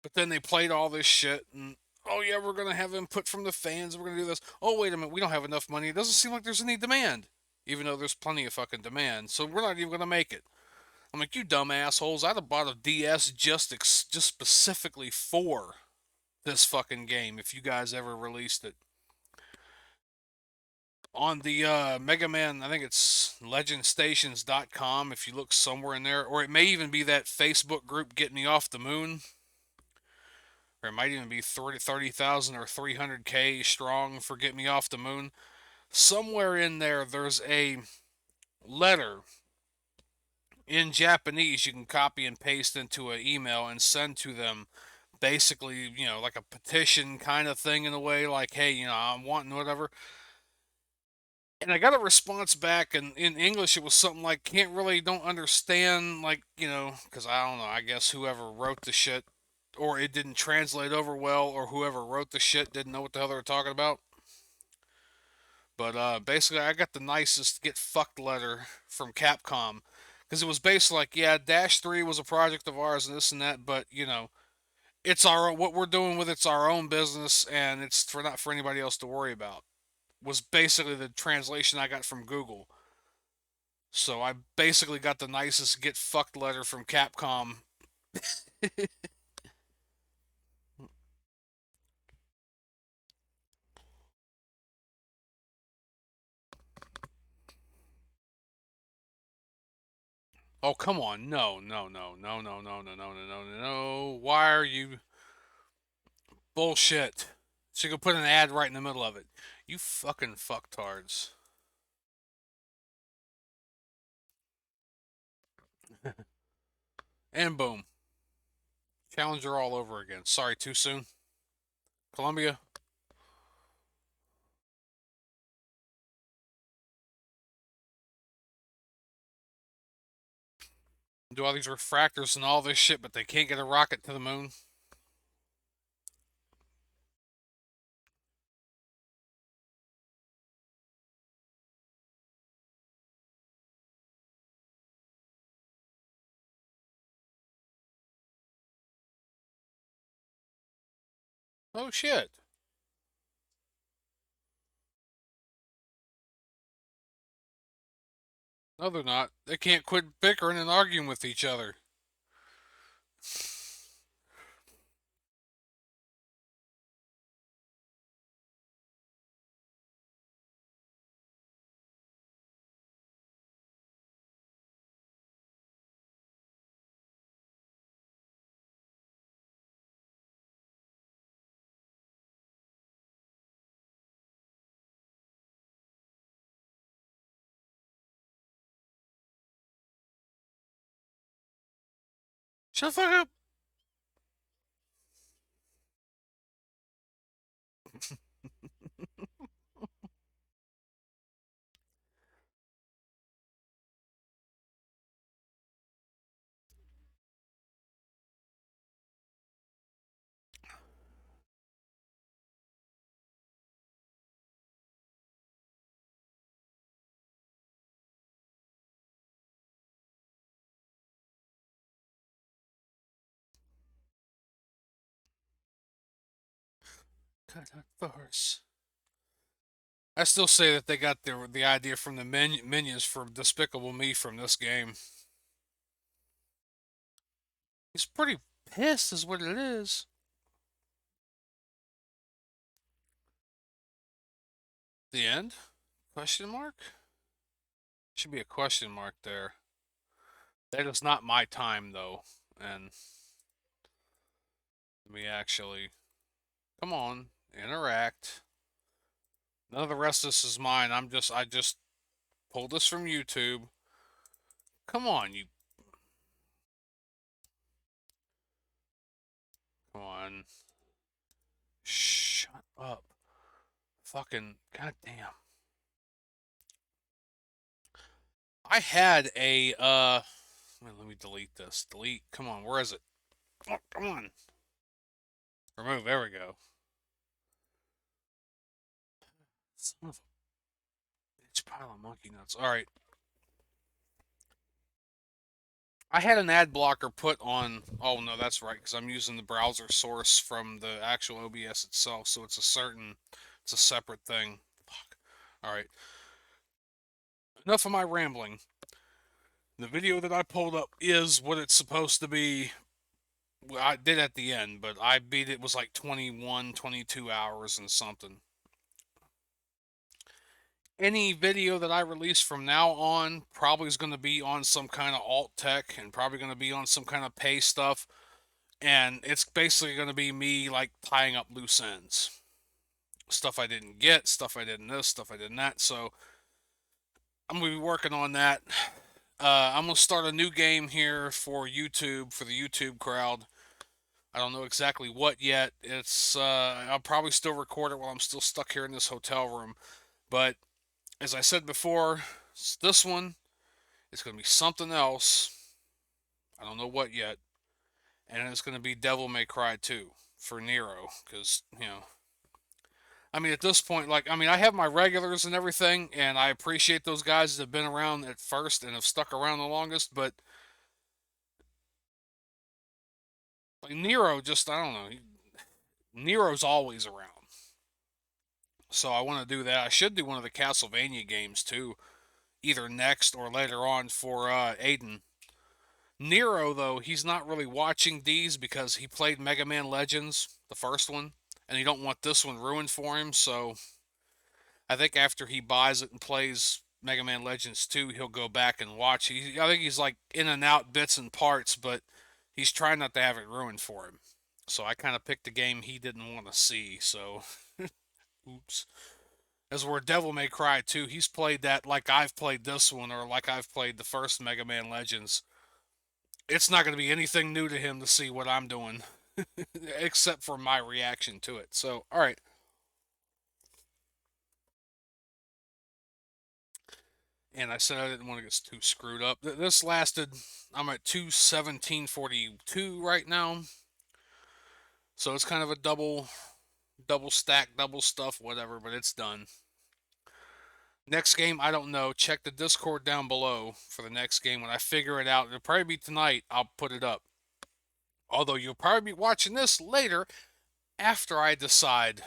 But then they played all this shit, and oh yeah, we're gonna have input from the fans. We're gonna do this. Oh wait a minute, we don't have enough money. It doesn't seem like there's any demand, even though there's plenty of fucking demand. So we're not even gonna make it. I'm like, you dumb assholes. I'd have bought a DS just specifically for this fucking game if you guys ever released it. On the Mega Man, I think it's legendstations.com if you look somewhere in there, or it may even be that Facebook group Get Me Off the Moon. Or it might even be 30,000 or 300K strong for Get Me Off the Moon. Somewhere in there, there's a letter in Japanese you can copy and paste into an email and send to them. Basically, you know, like a petition kind of thing in a way, like, hey, you know, I'm wanting whatever. And I got a response back, and in English it was something like, don't understand, like, you know, because I don't know, I guess whoever wrote the shit, or it didn't translate over well, or whoever wrote the shit didn't know what the hell they were talking about. But basically, I got the nicest get fucked letter from Capcom, because it was basically like, yeah, Dash 3 was a project of ours and this and that, but, you know, it's what we're doing with it's our own business, and it's not for anybody else to worry about. Was basically the translation I got from Google. So I basically got the nicest get fucked letter from Capcom. Oh, come on. No, no, no, no, no, no, no, no, no, no, no, no. Why are you... Bullshit. So you can put an ad right in the middle of it. You fucking fucktards. And boom. Challenger all over again. Sorry, too soon. Columbia. Do all these refractors and all this shit, but they can't get a rocket to the moon. Oh shit. No, they're not. They can't quit bickering and arguing with each other. Shut the fuck up. Cut out farce. I still say that they got the idea from the minions for Despicable Me from this game. He's pretty pissed, is what it is. The end? Question mark? Should be a question mark there. That is not my time though, and let me actually. Come on, interact. None of the rest of this is mine. I just pulled this from YouTube. Come on, you. Come on. Shut up. Fucking goddamn. I had a let me delete this. Delete. Come on, where is it? Oh, come on. Remove. There we go. Son of a bitch pile of monkey nuts. Alright. I had an ad blocker put on. Oh no, that's right, because I'm using the browser source from the actual OBS itself, so it's a separate thing. Fuck. Alright. Enough of my rambling. The video that I pulled up is what it's supposed to be. Well, I did at the end, but I beat it was like 21, 22 hours and something. Any video that I release from now on probably is going to be on some kind of alt tech and probably going to be on some kind of pay stuff. And it's basically going to be me like tying up loose ends. Stuff I didn't get, stuff I didn't this, stuff I didn't that. So I'm going to be working on that. I'm going to start a new game here for YouTube, for the YouTube crowd. I don't know exactly what yet. It's I'll probably still record it while I'm still stuck here in this hotel room. But as I said before, this one is going to be something else. I don't know what yet. And it's going to be Devil May Cry 2 for Nero. Because, you know, I mean, at this point, like, I mean, I have my regulars and everything, and I appreciate those guys that have been around at first and have stuck around the longest, but like Nero just, I don't know. Nero's always around. So I want to do that. I should do one of the Castlevania games too, either next or later on for Aiden. Nero, though, he's not really watching these because he played Mega Man Legends, the first one, and he don't want this one ruined for him. So I think after he buys it and plays Mega Man Legends 2, he'll go back and watch. I think he's like in and out bits and parts, but he's trying not to have it ruined for him. So I kind of picked a game he didn't want to see. So, oops. As where Devil May Cry 2, he's played that like I've played this one or like I've played the first Mega Man Legends. it's not going to be anything new to him to see what I'm doing, except for my reaction to it. So, all right. And I said I didn't want to get too screwed up. This lasted, I'm at 2:17:42 right now. So it's kind of a double stack, double stuff, whatever, but it's done. Next game, I don't know. Check the Discord down below for the next game. When I figure it out, it'll probably be tonight, I'll put it up. Although you'll probably be watching this later after I decide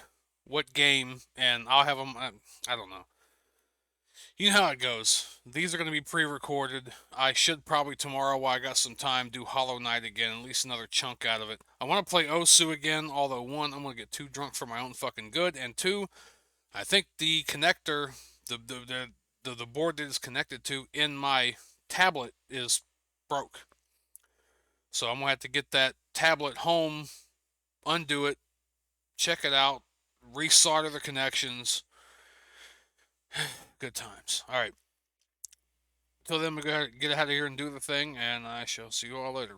what game, and I'll have them, I don't know. You know how it goes. These are going to be pre-recorded. I should probably tomorrow, while I got some time, do Hollow Knight again, at least another chunk out of it. I want to play Osu again, although one, I'm going to get too drunk for my own fucking good, and two, I think the connector, the board that is connected to in my tablet is broke. So I'm going to have to get that tablet home, undo it, check it out, resolder the connections. Good times. All right. Till then, we're going to get out of here and do the thing, and I shall see you all later.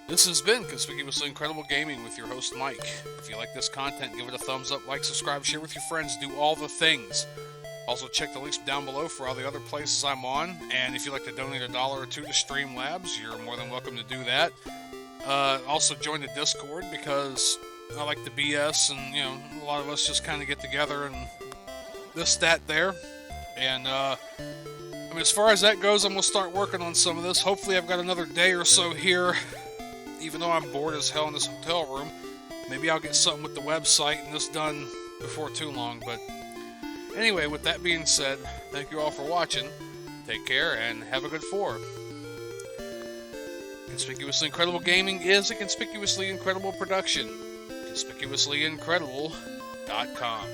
This has been Conspicuously Incredible Gaming with your host, Mike. If you like this content, give it a thumbs up, like, subscribe, share with your friends, do all the things. Also, check the links down below for all the other places I'm on, and if you'd like to donate $1 or $2 to Streamlabs, you're more than welcome to do that. Also, join the Discord, because I like the BS, and, you know, a lot of us just kind of get together and this, that, there. And, I mean, as far as that goes, I'm going to start working on some of this. Hopefully, I've got another day or so here, even though I'm bored as hell in this hotel room. Maybe I'll get something with the website and this done before too long. But anyway, with that being said, thank you all for watching. Take care and have a good 4. Conspicuously Incredible Gaming is a Conspicuously Incredible production. ConspicuouslyIncredible.com